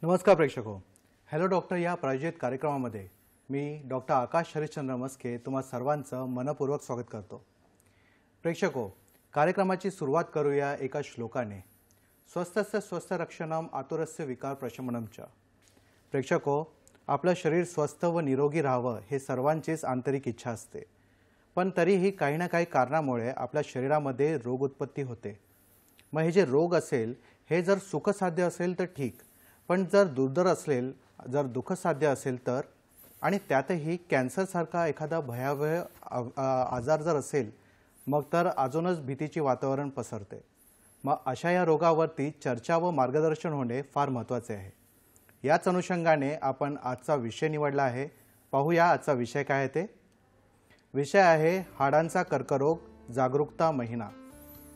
नमस्कार प्रेक्षको, hello doctor या प्रायोजित कार्यक्रमामध्ये मी डॉक्टर आकाश हरिश्चंद्र मस्के तुम्हा सर्वांचं मनपूर्वक स्वागत करतो। प्रेक्षको, कार्यक्रमाची सुरुवात करूया एका श्लोकाने। स्वस्थस्य स्वस्थ रक्षणम आतुरस्य विकार प्रशमनमच। प्रेक्षको, आपलं शरीर स्वस्थ व निरोगी राहावं हे सर्वांचीच आंतरिक इच्छा असते, पण तरीही काही ना काही कारणामुळे आपल्या शरीरामध्ये रोग उत्पत्ती होते। मग हे जे रोग असेल हे जर सुखसाध्य असेल तर ठीक, पण जर दुर्धर असेल, जर दुःखसाध्य असेल तर, आणि त्यातही कॅन्सरसारखा एखादा भयावह आजार जर असेल मग तर अजूनच भीतीचे वातावरण पसरते। मग अशा या रोगावरती चर्चा व मार्गदर्शन होणे फार महत्त्वाचे आहे। याच अनुषंगाने आपण आजचा विषय निवडला आहे। पाहूया आजचा विषय काय आहे ते। विषय आहे हाडांचा कर्करोग जागरूकता महिना।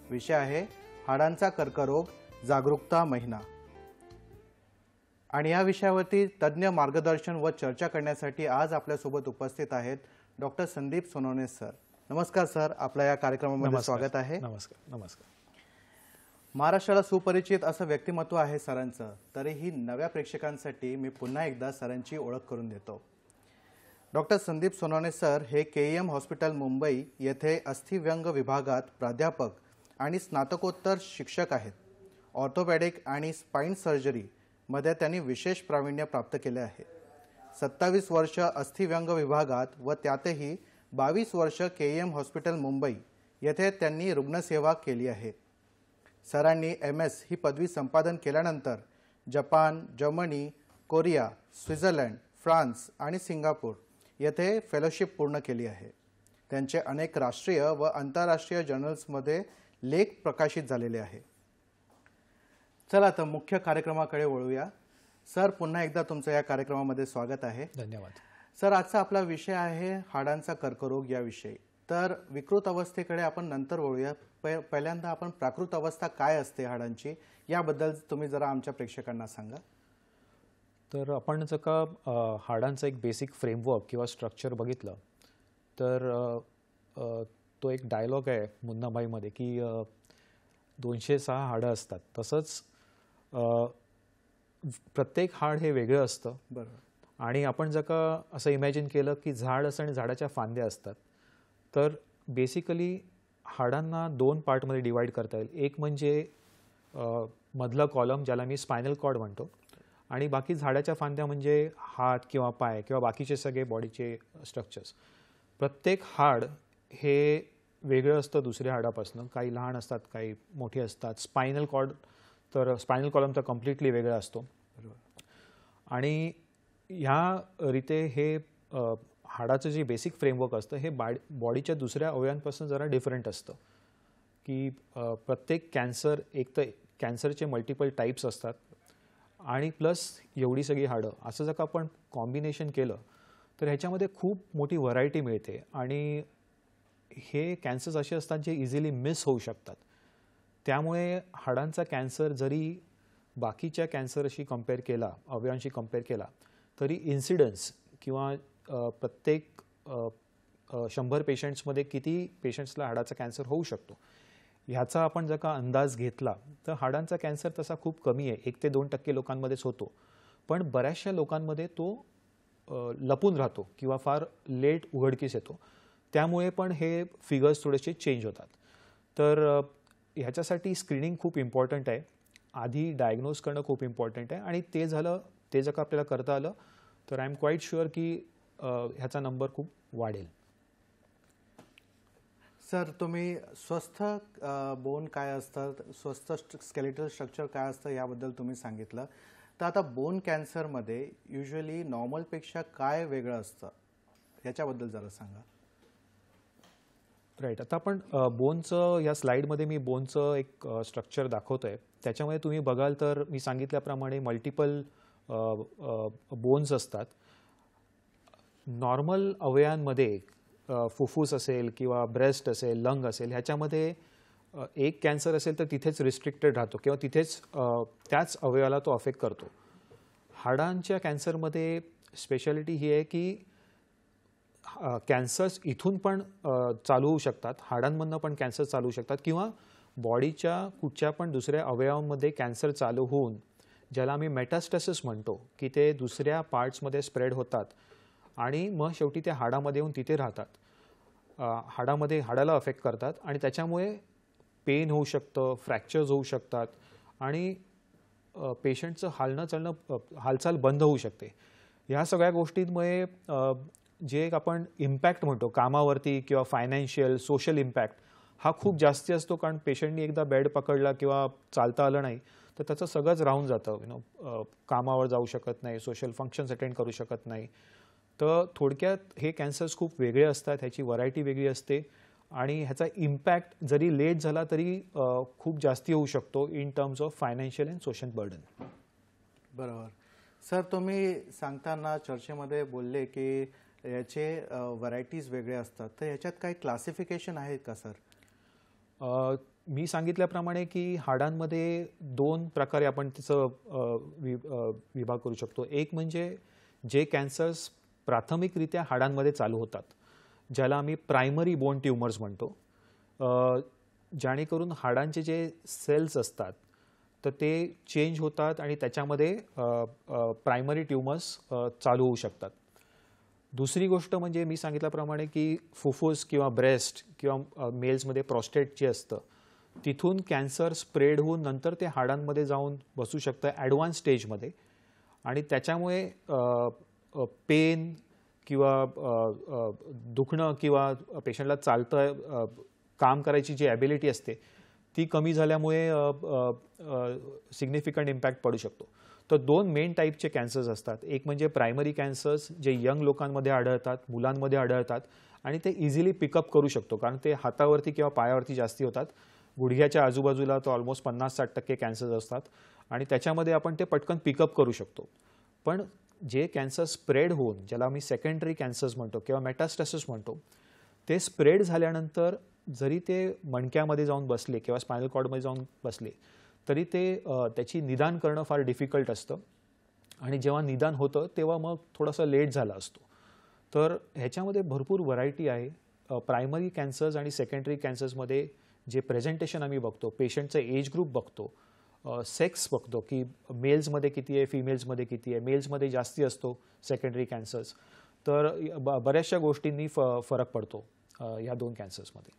विषय आहे हाडांचा कर्करोग जागरूकता महिना। आणि या विषयावरती तज्ञ मार्गदर्शन व चर्चा करण्यासाठी आज आपल्यासोबत उपस्थित आहेत डॉक्टर संदीप सोनवणे सर। नमस्कार सर, आपल्या या कार्यक्रमामध्ये स्वागत आहे। नमस्कार। नमस्कार। महाराष्ट्राला सुपरिचित असं व्यक्तिमत्व आहे सरांचं, तरीही नव्या प्रेक्षकांसाठी मी पुन्हा एकदा सरांची ओळख करून देतो। डॉक्टर संदीप सोनवणे सर हे केईएम हॉस्पिटल मुंबई येथे अस्थिव्यंग विभागात प्राध्यापक आणि स्नातकोत्तर शिक्षक आहेत। ऑर्थोपेडिक आणि स्पाइन सर्जरी मध्ये त्यांनी विशेष प्रावीण्य प्राप्त केले आहे। 27 वर्ष अस्थिव्यंग विभागात व त्यातही 22 वर्ष केईएम हॉस्पिटल मुंबई येथे त्यांनी रुग्णसेवा केली आहे। सरांनी MS ही पदवी संपादन केल्यानंतर Japan, Germany, Korea, Switzerland, France आणि सिंगापूर येथे फेलोशिप पूर्ण केली आहे। त्यांचे अनेक राष्ट्रीय व आंतरराष्ट्रीय जर्नल्समध्ये लेख प्रकाशित झालेले आहेत। चला तर मुख्य कार्यक्रमाकडे वळूया। सर, पुन्हा एकदा तुमचं या कार्यक्रमामध्ये स्वागत आहे। धन्यवाद। सर, आजचा आपला विषय आहे हाडांचा कर्करोग याविषयी। तर विकृत अवस्थेकडे आपण नंतर वळूया। पहिल्यांदा आपण प्राकृत अवस्था काय असते हाडांची याबद्दल तुम्ही जरा आमच्या प्रेक्षकांना सांगा। तर आपण जर का हाडांचा एक बेसिक फ्रेमवर्क किंवा स्ट्रक्चर बघितलं तर तो एक डायलॉग आहे मुन्नाभाईमध्ये की 206 हाडं असतात। तसंच प्रत्येक हाड हे वेगळं असतं। बरोबर। आणि आपण जर का असं इमॅजिन केलं की झाड असं आणि झाडाच्या फांद्या असतात, तर बेसिकली हाडांना 2 पार्टमध्ये डिवाइड करता येईल। एक म्हणजे मधला कॉलम ज्याला मी स्पायनल कॉर्ड म्हणतो, आणि बाकी झाडाच्या फांद्या म्हणजे हात किंवा पाय किंवा बाकीचे सगळे बॉडीचे स्ट्रक्चर्स। प्रत्येक हाड हे वेगळं असतं दुसऱ्या हाडापासून। काही लहान असतात, काही मोठी असतात। स्पायनल कॉलम तर कम्प्लिटली वेगळा असतो। आणि ह्या रीते हे हाडाचं जे बेसिक फ्रेमवर्क असतं हे बॉडीच्या दुसऱ्या अवयवांपासून जरा डिफरंट असतं। की प्रत्येक कॅन्सर, एक तर कॅन्सरचे मल्टिपल टाईप्स असतात आणि प्लस एवढी सगळी हाडं असं जर का आपण कॉम्बिनेशन केलं तर ह्याच्यामध्ये खूप मोठी व्हरायटी मिळते। आणि हे कॅन्सर्स असे असतात जे इझिली मिस होऊ शकतात। त्यामुळे हाडांचा कॅन्सर जरी बाकीच्या कॅन्सरशी कंपेअर केला, अवयवांशी कंपेअर केला, तरी इन्सिडन्स किंवा प्रत्येक 100 पेशंट्समध्ये किती पेशंट्सला हाडाचा कॅन्सर होऊ शकतो ह्याचा आपण जर का अंदाज घेतला तर हाडांचा कॅन्सर तसा खूप कमी आहे। 1 ते 2% लोकांमध्येच होतो, पण बऱ्याचशा लोकांमध्ये तो लपून राहतो किंवा फार लेट उघडकीस येतो। त्यामुळे पण हे फिगर्स थोडेसे चेंज होतात। तर ह्याच्यासाठी स्क्रीनिंग खूप इम्पॉर्टंट आहे। आधी डायग्नोज करणं खूप इम्पॉर्टंट आहे, आणि ते झालं, ते जर का आपल्याला करता आलं तर आय एम क्वाईट शुअर की ह्याचा नंबर खूप वाढेल। सर, तुम्ही स्वस्थ बोन काय असतं, स्वस्थ स्केलेटल स्ट्रक्चर काय असतं याबद्दल तुम्ही सांगितलं। तर आता बोन कॅन्सरमध्ये युजुअली नॉर्मलपेक्षा काय वेगळं असतं याच्याबद्दल जरा सांगा। राईट. आता आपण बोनचं या स्लाईडमध्ये मी बोनचं एक स्ट्रक्चर दाखवतोय. त्याच्यामध्ये तुम्ही बघाल तर मी सांगितल्याप्रमाणे मल्टिपल बोन्स असतात. नॉर्मल अवयवांमध्ये फुफ्फुस असेल किंवा ब्रेस्ट असेल, लंग असेल, ह्याच्यामध्ये एक कॅन्सर असेल तर तिथेच रिस्ट्रिक्टेड राहतो किंवा तिथेच त्याच अवयवाला तो अफेक्ट करतो. हाडांच्या कॅन्सरमध्ये स्पेशालिटी ही आहे की कॅन्सर्स इथून पण चालू होऊ शकतात, हाडांमधनं पण कॅन्सर चालू होऊ शकतात किंवा बॉडीच्या कुठच्या पण दुसऱ्या अवयवांमध्ये कॅन्सर चालू होऊन, ज्याला आम्ही मेटास्टॅसिस म्हणतो, की ते दुसऱ्या पार्ट्समध्ये स्प्रेड होतात आणि मग शेवटी ते हाडामध्ये येऊन तिथे राहतात. हाडाला अफेक्ट करतात आणि त्याच्यामुळे पेन होऊ शकतं, फ्रॅक्चर्स होऊ शकतात आणि पेशंटचं हालचाल बंद होऊ शकते. ह्या सगळ्या गोष्टींमुळे जे एक आपण इम्पॅक्ट म्हणतो कामावरती किंवा फायनान्शियल, सोशल इम्पॅक्ट हा खूप जास्ती असतो. कारण पेशंटनी एकदा बेड पकडला किंवा चालता आलं नाही तर त्याचं सगळंच राहून जातं. कामावर जाऊ शकत नाही, सोशल फंक्शन्स अटेंड करू शकत नाही. तर थोडक्यात हे कॅन्सर्स खूप वेगळे असतात, ह्याची व्हरायटी वेगळी असते आणि ह्याचा इम्पॅक्ट जरी लेट झाला तरी खूप जास्ती होऊ शकतो in terms of financial and social burden. बरोबर. सर, तुम्ही सांगताना चर्चेमध्ये बोलले की याचे व्हरायटीज वेगळे असतात, तर ह्याच्यात काही क्लासिफिकेशन आहेत का सर? मी सांगितल्याप्रमाणे की हाडांमध्ये दोन प्रकारे आपण त्याचं विभाग करू शकतो. एक म्हणजे जे कॅन्सर्स प्राथमिकरित्या हाडांमध्ये चालू होतात, ज्याला आम्ही प्रायमरी बोन ट्युमर्स म्हणतो. जेणेकरून हाडांचे जे सेल्स असतात तर ते चेंज होतात आणि त्याच्यामध्ये प्रायमरी ट्युमर्स चालू होऊ शकतात. दुसरी गोष्ट म्हणजे मी सांगितल्याप्रमाणे की फुफ्फुस किंवा ब्रेस्ट किंवा मेल्समध्ये प्रोस्टेट जे असतं तिथून कॅन्सर स्प्रेड होऊन नंतर ते हाडांमध्ये जाऊन बसू शकतं ॲडव्हान्स स्टेजमध्ये आणि त्याच्यामुळे पेन किंवा दुखणं किंवा पेशंटला चालतं काम करायची जी ॲबिलिटी असते ती कमी झाल्यामुळे सिग्निफिकंट इम्पॅक्ट पडू शकतो. तर दोन मेन टाईपचे कॅन्सर्स असतात. एक म्हणजे प्रायमरी कॅन्सर्स जे यंग लोकांमध्ये आढळतात, मुलांमध्ये आढळतात आणि ते इझिली पिकअप करू शकतो कारण ते हातावरती किंवा पायावरती जास्ती होतात. गुडघ्याच्या आजूबाजूला तर ऑलमोस्ट 50-60% कॅन्सर्स असतात आणि त्याच्यामध्ये आपण ते पटकन पिकअप करू शकतो. पण जे कॅन्सर स्प्रेड होऊन, ज्याला आम्ही सेकंडरी कॅन्सर्स म्हणतो किंवा मेटास्टॅसिस म्हणतो, ते स्प्रेड झाल्यानंतर जरी ते मणक्यामध्ये जाऊन बसले किंवा स्पायनल कॉर्डमध्ये जाऊन बसले तरी ते त्याची निदान करणं फार डिफिकल्ट असतं आणि जेव्हा निदान होतं तेव्हा मग थोडंसं लेट झाला असतो. तर ह्याच्यामध्ये भरपूर व्हरायटी आहे. प्रायमरी कॅन्सर्स आणि सेकंडरी कॅन्सर्समध्ये जे प्रेझेंटेशन आम्ही बघतो, पेशंटचं एज ग्रुप बघतो, सेक्स बघतो की मेल्समध्ये किती आहे, फिमेल्समध्ये किती आहे. मेल्समध्ये जास्ती असतो सेकंडरी कॅन्सर्स. तर बऱ्याचशा गोष्टींनी फरक पडतो या दोन कॅन्सर्समध्ये.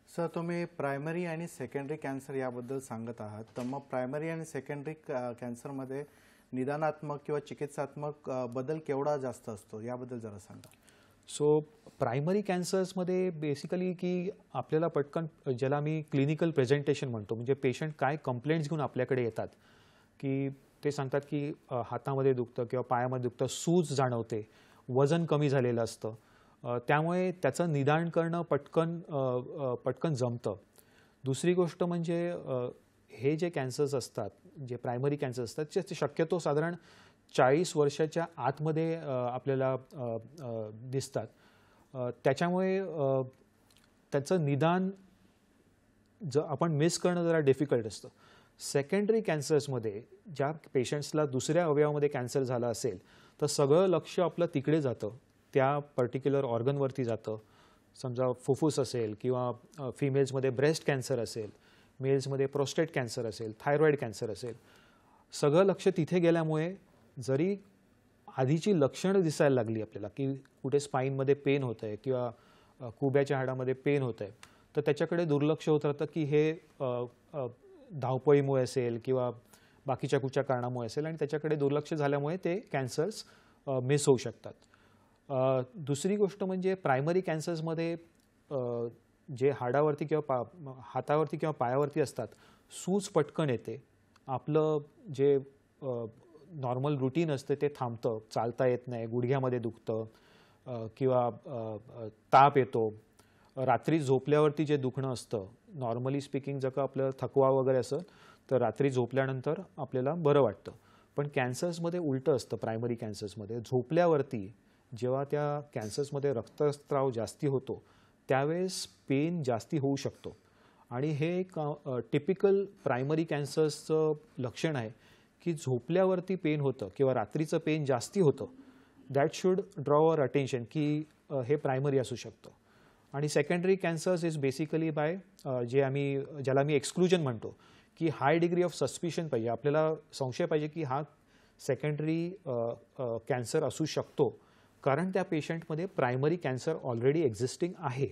सर, तुम्ही प्रायमरी आणि सेकंडरी कॅन्सर याबद्दल सांगत आहात, तर मग प्रायमरी आणि सेकंडरी कॅन्सरमध्ये निदानात्मक किंवा चिकित्सात्मक बदल केवढा जास्त असतो याबद्दल जरा सांगा. सो प्रायमरी कॅन्सर्समध्ये बेसिकली की आपल्याला पटकन ज्याला मी क्लिनिकल प्रेझेंटेशन म्हणतो, म्हणजे पेशंट काय कंप्लेंट्स घेऊन आपल्याकडे येतात की ते सांगतात की हातामध्ये दुखतं किंवा पायामध्ये दुखतं, सूज जाणवते, वजन कमी झालेलं असतं. त्यामुळे त्याचं निदान करणं पटकन जमतं. दुसरी गोष्ट म्हणजे हे जे कॅन्सर्स असतात, जे प्रायमरी कॅन्सर्स असतात, ते शक्यतो साधारण 40 वर्षाच्या आतमध्ये आपल्याला दिसतात. त्याच्यामुळे त्याचं निदान आपण मिस करणं जरा डिफिकल्ट असतं. सेकंडरी कॅन्सर्समध्ये ज्या पेशंट्सला दुसऱ्या अवयवामध्ये कॅन्सर झाला असेल तर सगळं लक्ष आपलं तिकडे जातं, त्या पर्टिक्युलर ऑर्गनवरती जातं. समजा फुफ्फुस असेल किंवा फिमेल्समध्ये ब्रेस्ट कॅन्सर असेल, मेल्समध्ये प्रोस्टेट कॅन्सर असेल, थायरॉईड कॅन्सर असेल, सगळं लक्ष तिथे गेल्यामुळे जरी आधीची लक्षणं दिसायला लागली आपल्याला की कुठे स्पाईनमध्ये पेन होतं आहे किंवा कुब्याच्या हाडामध्ये पेन होतं आहे, तर त्याच्याकडे दुर्लक्ष होत राहतं की हे धावपळीमुळे असेल किंवा बाकीच्या कुठच्या कारणामुळे असेल आणि त्याच्याकडे दुर्लक्ष झाल्यामुळे ते कॅन्सर्स मिस होऊ शकतात. दुसरी गोष्ट म्हणजे प्रायमरी कॅन्सर्समध्ये जे हाडावरती किंवा हातावरती किंवा पायावरती असतात, सूज पटकन येते, आपलं जे नॉर्मल रुटीन असते ते थांबतं, चालता येत नाही, गुडघ्यामध्ये दुखतं किंवा ताप येतो. रात्री झोपल्यावरती जे दुखणं असतं, नॉर्मली स्पीकिंग जर का आपलं थकवा वगैरे असेल तर रात्री झोपल्यानंतर आपल्याला बरं वाटतं. पण कॅन्सर्समध्ये उलटं असतं. प्रायमरी कॅन्सर्समध्ये झोपल्यावरती जेव्हा त्या कॅन्सर्समध्ये रक्तस्राव जास्ती होतो त्यावेळेस पेन जास्ती होऊ शकतो. आणि हे एक टिपिकल प्रायमरी कॅन्सर्सचं लक्षण आहे की झोपल्यावरती पेन होतं किंवा रात्रीचं पेन जास्ती होतं. That should draw our attention की हे प्रायमरी असू शकतं. आणि secondary cancers is basically bye ज्याला आम्ही एक्सक्लुजन म्हणतो की हाय डिग्री ऑफ सस्पिशन पाहिजे, आपल्याला संशय पाहिजे की हा सेकंडरी कॅन्सर असू शकतो कारण त्या पेशंटमध्ये प्रायमरी कॅन्सर ऑलरेडी एक्झिस्टिंग आहे.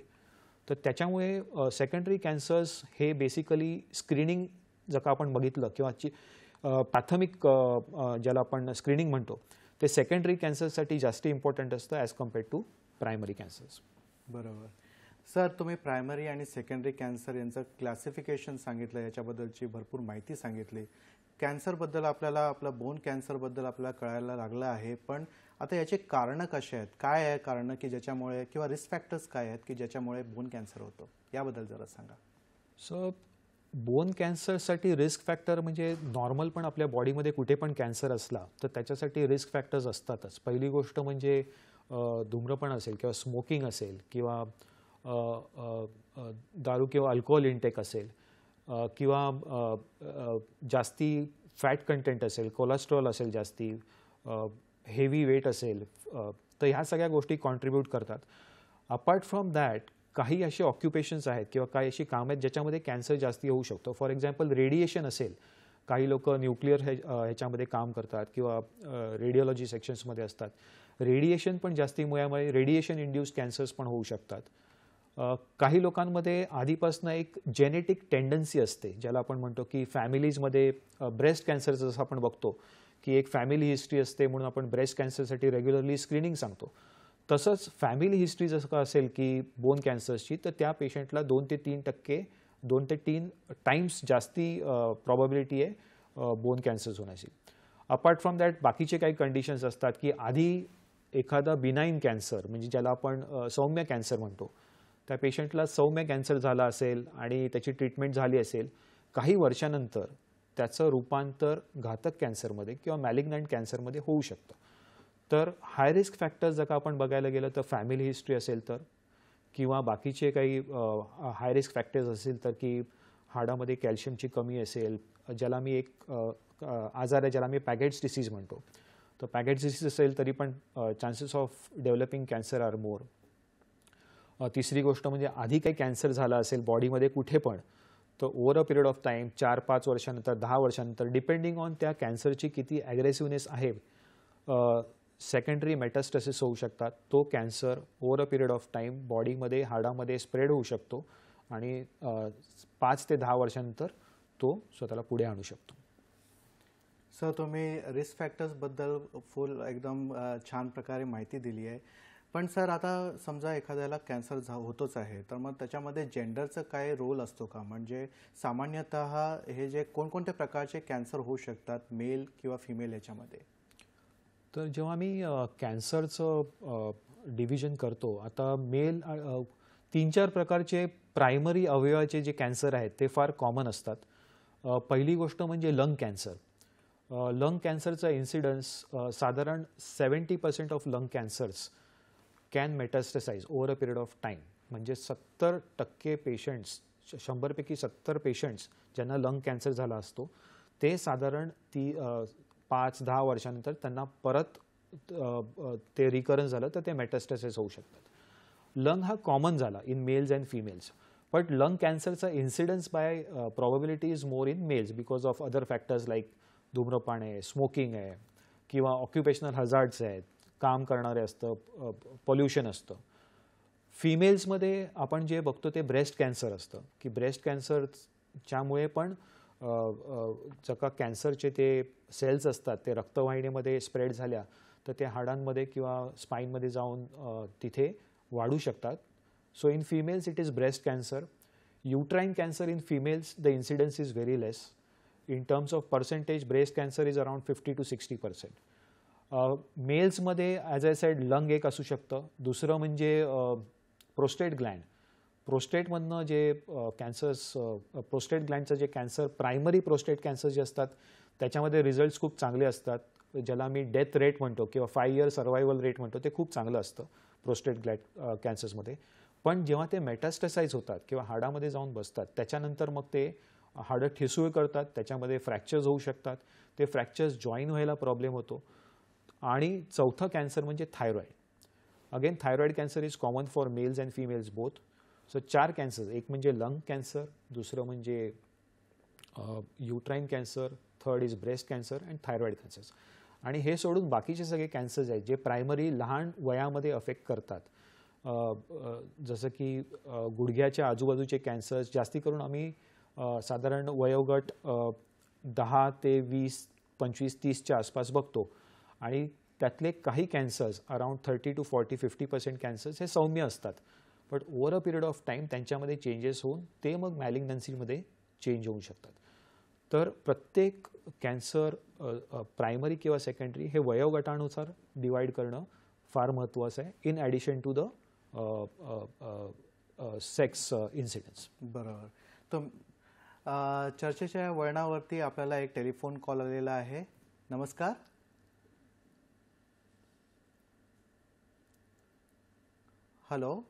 तर त्याच्यामुळे सेकंडरी कॅन्सर्स हे बेसिकली स्क्रीनिंग जर का आपण बघितलं किंवा प्राथमिक ज्याला आपण स्क्रीनिंग म्हणतो ते सेकंडरी कॅन्सरसाठी जास्त इम्पॉर्टंट असतं as compared to primary cancers. बरोबर. सर, तुम्ही प्रायमरी आणि सेकंडरी कॅन्सर यांचं क्लासिफिकेशन सांगितलं, याच्याबद्दलची भरपूर माहिती सांगितली. कॅन्सरबद्दल आपलं बोन कॅन्सरबद्दल आपल्याला कळायला लागलं आहे, पण आता याची कारणं कशी आहेत, काय आहे कारणं की ज्याच्यामुळे, किंवा रिस्क फॅक्टर्स काय आहेत की ज्याच्यामुळे बोन कॅन्सर होतं, याबद्दल जरा सांगा. सो बोन कॅन्सरसाठी रिस्क फॅक्टर म्हणजे नॉर्मल पण आपल्या बॉडीमध्ये कुठे पण कॅन्सर असला तर त्याच्यासाठी रिस्क फॅक्टर्स असतातच. पहिली गोष्ट म्हणजे धूम्रपान असेल किंवा स्मोकिंग असेल किंवा दारू किंवा अल्कोहोल इंटेक असेल किंवा जास्ती फॅट कंटेंट असेल, कोलेस्ट्रॉल असेल जास्ती, हेवी वेट असेल, तर ह्या सगळ्या गोष्टी कॉन्ट्रीब्यूट करतात. अपार्ट फ्रॉम दॅट काही असे ऑक्युपेशन्स आहेत किंवा काही अशी कामं आहेत ज्याच्यामध्ये कॅन्सर जास्ती होऊ शकतो. फॉर एक्झाम्पल रेडिएशन असेल, काही लोक न्यूक्लिअर ह्याच्यामध्ये काम करतात किंवा रेडिओलॉजी सेक्शन्समध्ये असतात. रेडिएशन पण जास्तीमुळे रेडिएशन इंड्यूस कॅन्सर्स पण होऊ शकतात. काही लोकांमध्ये आधीपासून एक जेनेटिक टेंडन्सी असते ज्याला आपण म्हणतो की फॅमिलीजमध्ये ब्रेस्ट कॅन्सर जसं आपण बघतो की एक फॅमिली हिस्ट्री असते म्हणून आपण ब्रेस्ट कॅन्सरसाठी रेग्युलरली स्क्रीनिंग सांगतो. तसंच फॅमिली हिस्ट्री जसं का असेल की बोन कॅन्सर्सची तर त्या पेशंटला 2 ते 3 टाइम्स जास्ती प्रॉबॅबिलिटी आहे बोन कॅन्सर्स होण्याची. अपार्ट फ्रॉम दॅट बाकीचे काही कंडिशन्स असतात की आधी एखादा बिनाईन कॅन्सर म्हणजे ज्याला आपण सौम्य कॅन्सर म्हणतो त्या पेशंटला सौम्य कॅन्सर झाला असेल आणि त्याची ट्रीटमेंट झाली असेल, काही वर्षानंतर त्याचं रूपांतर घातक कॅन्सरमध्ये किंवा मॅलिग्नंट कॅन्सरमध्ये होऊ शकतं. तर हाय रिस्क फॅक्टर्स जर का आपण बघायला गेलं तर फॅमिली हिस्ट्री असेल तर किंवा बाकीचे काही हाय रिस्क फॅक्टर्स असेल तर की हाडामध्ये कॅल्शियमची कमी असेल, ज्याला मी एक आजार आहे ज्याला मी पॅगेट्स डिसीज म्हणतो. तर पॅगेट्स डिसीज असेल तरी पण chances of developing cancer are more. तिसरी गोष्ट म्हणजे आधी काही कॅन्सर झाला असेल बॉडीमध्ये कुठे पण तर over a period of time 4-5 वर्षानंतर 10 वर्षानंतर डिपेंडिंग ऑन त्या कॅन्सरची किती ॲग्रेसिव्हनेस आहे सेकंडरी मेटास्टॅसिस होऊ शकतात. तो cancer over a period of time बॉडीमध्ये हाडामध्ये स्प्रेड होऊ शकतो आणि 5 ते 10 वर्षानंतर तो स्वतःला पुढे आणू शकतो. सर, तुम्ही रिस्क फॅक्टर्सबद्दल फुल एकदम छान प्रकारे माहिती दिली आहे. पण सर, आता समजा एखाद्याला कॅन्सर होतोच आहे, तर मग त्याच्यामध्ये जेंडरचं काय रोल असतो का? म्हणजे सामान्यतः हे जे कोणकोणत्या प्रकारचे कॅन्सर होऊ शकतात, मेल किंवा फिमेल याच्यामध्ये? तर जेव्हा आम्ही कॅन्सरचं डिव्हिजन करतो आता मेल 3-4 प्रकारचे प्रायमरी अवयवाचे जे कॅन्सर आहेत ते फार कॉमन असतात. पहिली गोष्ट म्हणजे लंग कॅन्सर. लंग कॅन्सरचा इन्सिडन्स साधारण 70% of lung cancers can metastasize over a period of time. म्हणजे 70% पेशंट्स, 100पैकी 70 पेशंट्स ज्यांना लंग कॅन्सर झाला असतो ते साधारण 5-10 वर्षानंतर त्यांना परत ते रिकरन्स झालं तर ते मेटास्टेसाइज होऊ शकतात. लंग हा कॉमन झाला in males and females, but lung कॅन्सरचा incidence by probability is more in males because of other factors like धूम्रपान आहे, स्मोकिंग आहे किंवा ऑक्युपेशनल हजार्ड्स आहेत, काम करणारे असतं, पॉल्युशन असतं. फिमेल्समध्ये आपण जे बघतो ते ब्रेस्ट कॅन्सर असतं की ब्रेस्ट कॅन्सरच्यामुळे पण जर का कॅन्सरचे ते सेल्स असतात ते रक्तवाहिनीमध्ये स्प्रेड झाल्या तर ते हाडांमध्ये किंवा स्पाईनमध्ये जाऊन तिथे वाढू शकतात. So in females it is breast cancer. Uterine cancer in females the incidence is very less. In terms of percentage breast cancer is around 50 to 60%. मेल्समध्ये ॲज आय सेड लंग एक असू शकतं. दुसरं म्हणजे प्रोस्टेट ग्लँड. प्रोस्टेटमधनं जे cancers prostate ग्लँडचं जे cancer primary prostate cancer जे असतात त्याच्यामध्ये रिझल्ट्स खूप चांगले असतात. ज्याला मी डेथ रेट म्हणतो किंवा 5 इयर सर्वायवल रेट म्हणतो ते खूप चांगलं असतं प्रोस्टेट ग्लँड कॅन्सर्समध्ये. पण जेव्हा ते मेटास्टेसाइज होतात किंवा हाडामध्ये जाऊन बसतात त्याच्यानंतर मग ते हाडं ठिसूळ करतात, त्याच्यामध्ये फ्रॅक्चर्स होऊ शकतात, ते फ्रॅक्चर्स जॉईन व्हायला प्रॉब्लेम होतो. आणि चौथं कॅन्सर म्हणजे thyroid. Again thyroid cancer is common for males and females both. So 4 cancer, एक म्हणजे लंग कॅन्सर, दुसरं म्हणजे uterine cancer, third is breast cancer and thyroid cancers. आणि हे सोडून बाकीचे सगळे कॅन्सर्स आहेत जे प्रायमरी लहान वयामध्ये अफेक्ट करतात. जसं की गुडघ्याच्या आजूबाजूचे कॅन्सर्स जास्ती करून आम्ही साधारण वयोगट 10 ते 20, 25, 30च्या आसपास बघतो. आणि त्यातले काही कॅन्सर्स अराउंड 30 to 40, 50% कॅन्सर्स हे सौम्य असतात. But over a period of time त्यांच्यामध्ये चेंजेस होऊन ते मग मॅलिग्नन्सीमध्ये चेंज होऊ शकतात. तर प्रत्येक कॅन्सर प्रायमरी किंवा सेकंडरी हे वयोगटानुसार डिवाईड करणं फार महत्त्वाचं आहे, in addition to the sex incidents. बरोबर. तर चर्चेच्या वळणावरती आपल्याला एक टेलिफोन कॉल आलेला आहे. नमस्कार. हॅलो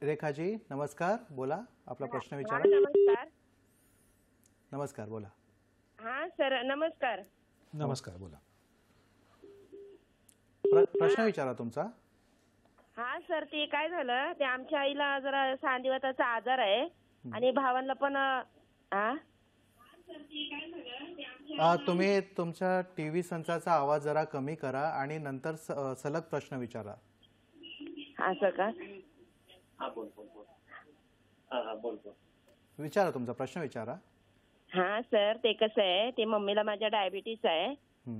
रेखाजी, नमस्कार. बोला, आपला प्रश्न विचारा. नमस्कार. नमस्कार, बोला. हा सर, नमस्कार. नमस्कार, बोला. प्रश्न विचारा तुमचा. हा सर, ते काय झालं, ते आमच्या आईला जरा सांधिवाताचा आजार आहे आणि भावांना पण तुम्ही तुमच्या टीव्ही संचाचा आवाज जरा कमी करा आणि नंतर सलग प्रश्न विचारा. असं का? विचारा, तुमचा प्रश्न विचारा. हा सर, ते कसं आहे, ते मम्मीला माझ्या डायबिटीस आहे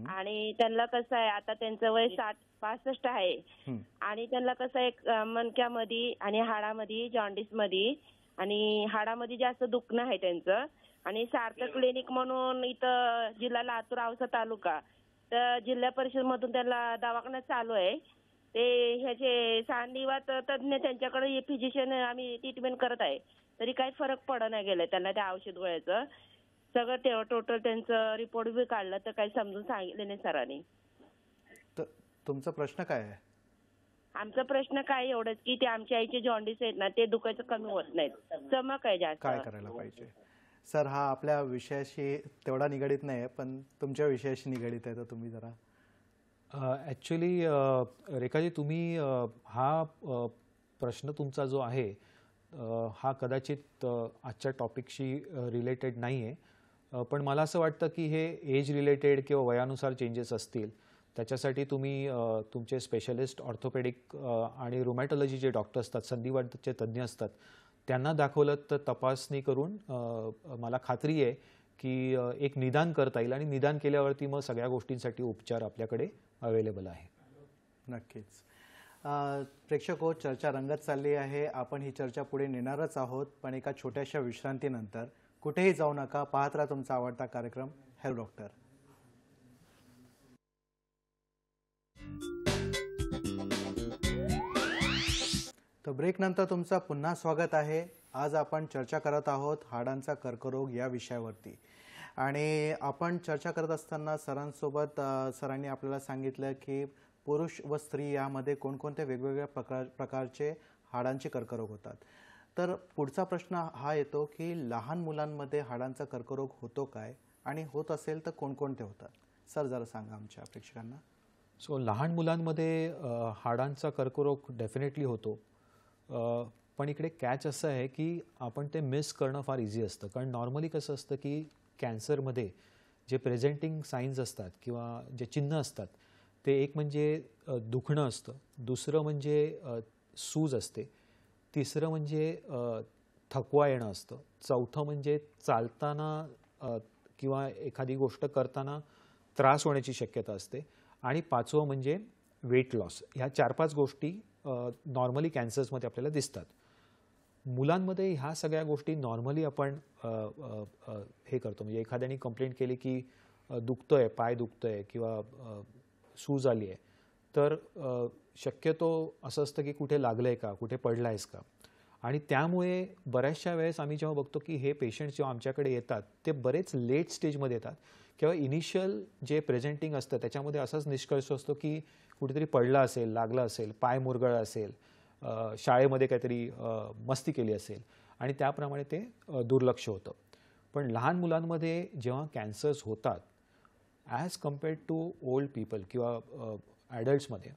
आणि त्यांना कसं आहे, आता त्यांचं वय 65 आहे आणि त्यांना कसं आहे, मणक्यामध्ये आणि हाडामध्ये, जॉन्डिस मध्ये आणि हाडामध्ये जास्त दुखणं आहे त्यांचं. आणि सार्थक क्लिनिक म्हणून इथं जिल्हा लातूर औसा तालुका, तर जिल्हा परिषद मधून त्यांना दवाखाना चालू आहे. ते ह्याचे सांधिवात तज्ञ त्यांच्याकडे फिजिशियन आम्ही ट्रीटमेंट करत आहे, तरी काही फरक पडत नाही गेलाय त्यांना त्या औषध गोळ्याचं. सगळं टोटल त्यांचं रिपोर्ट बी काढलं तर काही समजून सांगितलं नाही सरांनी. तुमचा प्रश्न काय आहे? आमचा प्रश्न काय एवढंच की ते आमच्या आईचे जॉन्डिस आहेत ना, ते दुखायचं कमी होत नाहीत, चमक आहे जास्त. काय करायला पाहिजे? सर, हा आपल्या विषयाशी तेवढा निगडीत नाही आहे, पण तुमच्या विषयाशी निगडीत आहे, तर तुम्ही जरा. ॲक्च्युली रेखाजी, तुम्ही हा प्रश्न तुमचा जो आहे हा कदाचित आजच्या टॉपिकशी रिलेटेड नाही आहे. पण मला असं वाटतं की हे एज रिलेटेड किंवा वयानुसार चेंजेस असतील, त्याच्यासाठी तुम्ही तुमचे स्पेशलिस्ट ऑर्थोपेडिक आणि रुमॅटॉलॉजी जे डॉक्टर असतात, संधिवाताचे तज्ज्ञ असतात, त्यांना दाखवलं तर तपासणी करून मला खात्री आहे की एक निदान करता येईल आणि निदान केल्यावरती मग सगळ्या गोष्टींसाठी उपचार आपल्याकडे अवेलेबल आहे. नक्कीच. प्रेक्षको, चर्चा रंगत चालली आहे. आपण ही चर्चा पुढे नेणारच आहोत, पण एका छोट्याशा विश्रांतीनंतर. कुठेही जाऊ नका, पाहत राहा तुमचा आवडता कार्यक्रम हॅलो डॉक्टर. तर ब्रेकनंतर तुमचं पुन्हा स्वागत आहे. आज आपण चर्चा करत आहोत हाडांचा कर्करोग या विषयावरती. आणि आपण चर्चा करत असताना सरांसोबत सरांनी आपल्याला सांगितलं की पुरुष व स्त्री यामध्ये कोणकोणत्या वेगवेगळ्या प्रकारचे हाडांचे कर्करोग होतात. तर पुढचा प्रश्न हा येतो की लहान मुलांमध्ये हाडांचा कर्करोग होतो काय, आणि होत असेल तर कोणकोणते होतात? सर, जरा सांगा आमच्या प्रेक्षकांना. सो लहान मुलांमध्ये हाडांचा कर्करोग डेफिनेटली होतो. पण इकडे कॅच असं आहे की आपण ते मिस करणं फार इझी असतं. कारण नॉर्मली कसं असतं की कॅन्सरमध्ये जे प्रेझेंटिंग साईन्स असतात किंवा जे चिन्ह असतात, ते एक म्हणजे दुखणं असतं, दुसरं म्हणजे सूज असते, तिसरं म्हणजे थकवा येणं असतं, चौथं म्हणजे चालताना किंवा एखादी गोष्ट करताना त्रास होण्याची शक्यता असते, आणि पाचवं म्हणजे वेट लॉस. ह्या 4-5 गोष्टी नॉर्मली कॅन्सर्समध्ये आपल्याला दिसतात. मुलांमध्ये ह्या सगळ्या गोष्टी नॉर्मली आपण हे करतो. म्हणजे एखाद्याने कंप्लेंट केली की दुखतंय, पाय दुखतंय किंवा सूज आली आहे, तर शक्यतो असं असतं की कुठे लागलं आहे का, कुठे पडला आहेस का. आणि त्यामुळे बऱ्याचशा वेळेस आम्ही जेव्हा बघतो की हे पेशंट्स जेव्हा आमच्याकडे येतात ते बरेच लेट स्टेजमध्ये येतात किंवा इनिशियल जे प्रेझेंटिंग असतं त्याच्यामध्ये असाच निष्कर्ष असतो की कुठेतरी पडला असेल, लागला असेल, पाय मुरगळला असेल, शाळेमध्ये काहीतरी मस्ती केली असेल आणि त्याप्रमाणे ते दुर्लक्ष होतं. पण लहान मुलांमध्ये जेव्हा कॅन्सर्स होतात as compared to old people किंवा ॲडल्ट्समध्ये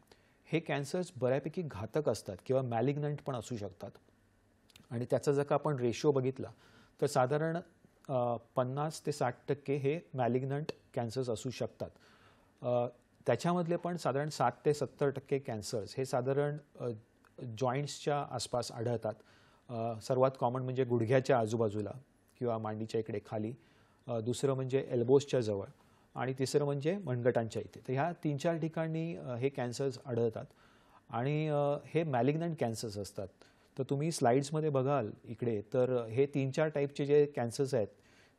हे कॅन्सर्स बऱ्यापैकी घातक असतात किंवा मॅलिग्नंट पण असू शकतात. आणि त्याचा जर का आपण रेशो बघितला तर साधारण 50 ते 60% हे मॅलिग्नंट कॅन्सर्स असू शकतात. त्याच्यामधले पण साधारण 7 ते 70% कॅन्सर्स हे साधारण जॉईंट्सच्या आसपास आढळतात. सर्वात कॉमन म्हणजे गुडघ्याच्या आजूबाजूला किंवा मांडीच्या इकडे खाली, दुसरं म्हणजे एल्बोजच्या जवळ आणि तिसरं म्हणजे मनगटांच्या इथे. तर ह्या 3-4 ठिकाणी हे कॅन्सर्स आढळतात आणि हे मॅलिग्नंट कॅन्सर्स असतात. तर तुम्ही स्लाइड्समध्ये बघाल इकडे तर हे 3-4 टाईपचे जे कॅन्सर्स आहेत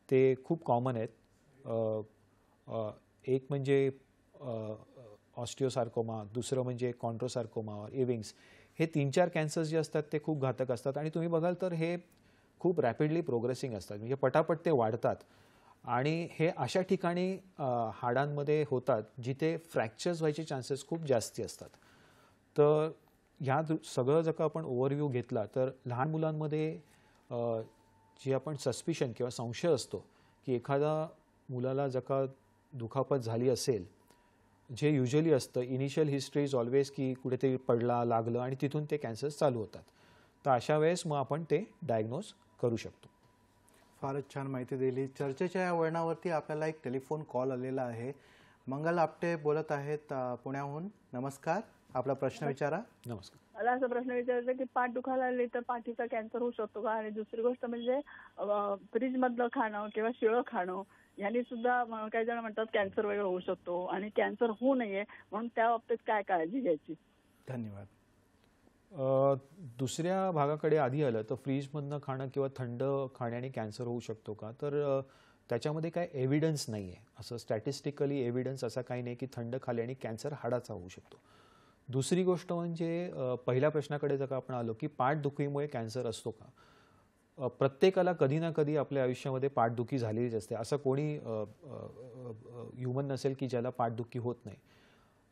ते खूप कॉमन आहेत. एक म्हणजे ऑस्टिओसार्कोमा, दुसरं म्हणजे कॉन्ड्रोसार्कोमा और एविंग्स. हे 3-4 कॅन्सर्स जे असतात ते खूप घातक असतात आणि तुम्ही बघाल तर हे खूप रॅपिडली प्रोग्रेसिंग असतात, म्हणजे पटापट ते वाढतात आणि हे अशा ठिकाणी हाडांमध्ये होतात जिथे फ्रॅक्चर्स व्हायचे चान्सेस खूप जास्ती असतात. तर ह्या सगळं जर का आपण ओव्हरव्ह्यू घेतला तर लहान मुलांमध्ये जी आपण सस्पिशन किंवा संशय असतो की एखादा मुलाला जर का दुखापत झाली असेल, जे युजली असतं इनिशियल हिस्ट्री इज ऑलवेज की कुठेतरी पडला, लागलं आणि तिथून ते कॅन्सर्स चालू होतात. तर अशा वेळेस मग आपण ते डायग्नोज करू शकतो. फारच छान माहिती दिली. चर्चेच्या या वळणावरती आपल्याला एक टेलिफोन कॉल आलेला आहे. मंगल आपटे बोलत आहेत पुण्याहून. नमस्कार, आपला प्रश्न विचारा. नमस्कार. मला असा प्रश्न विचारायचा की पाठ दुखायला लागली तर पाठीचा कॅन्सर होऊ शकतो का? आणि दुसरी गोष्ट म्हणजे फ्रीज मधलं खाणं किंवा शिळं खाणं यांनी सुद्धा काही जण म्हणतात कॅन्सर वगैरे होऊ शकतो आणि कॅन्सर होऊ नये म्हणून त्या बाबतीत काय काळजी घ्यायची? धन्यवाद. दुसऱ्या भागाकडे आधी आलं तर फ्रीजमधनं खाणं किंवा थंड खाण्याने कॅन्सर होऊ शकतो का, तर त्याच्यामध्ये काय एव्हिडन्स नाही आहे. असं स्टॅटिस्टिकली एव्हिडन्स असा काही नाही की थंड खाल्याने कॅन्सर हाडाचा होऊ शकतो. दुसरी गोष्ट म्हणजे पहिल्या प्रश्नाकडे जर का आपण आलो की पाठदुखीमुळे कॅन्सर असतो का, प्रत्येकाला कधी ना कधी आपल्या आयुष्यामध्ये पाठदुखी झालेलीच असते. असं कोणी ह्युमन नसेल की ज्याला पाठदुखी होत नाही.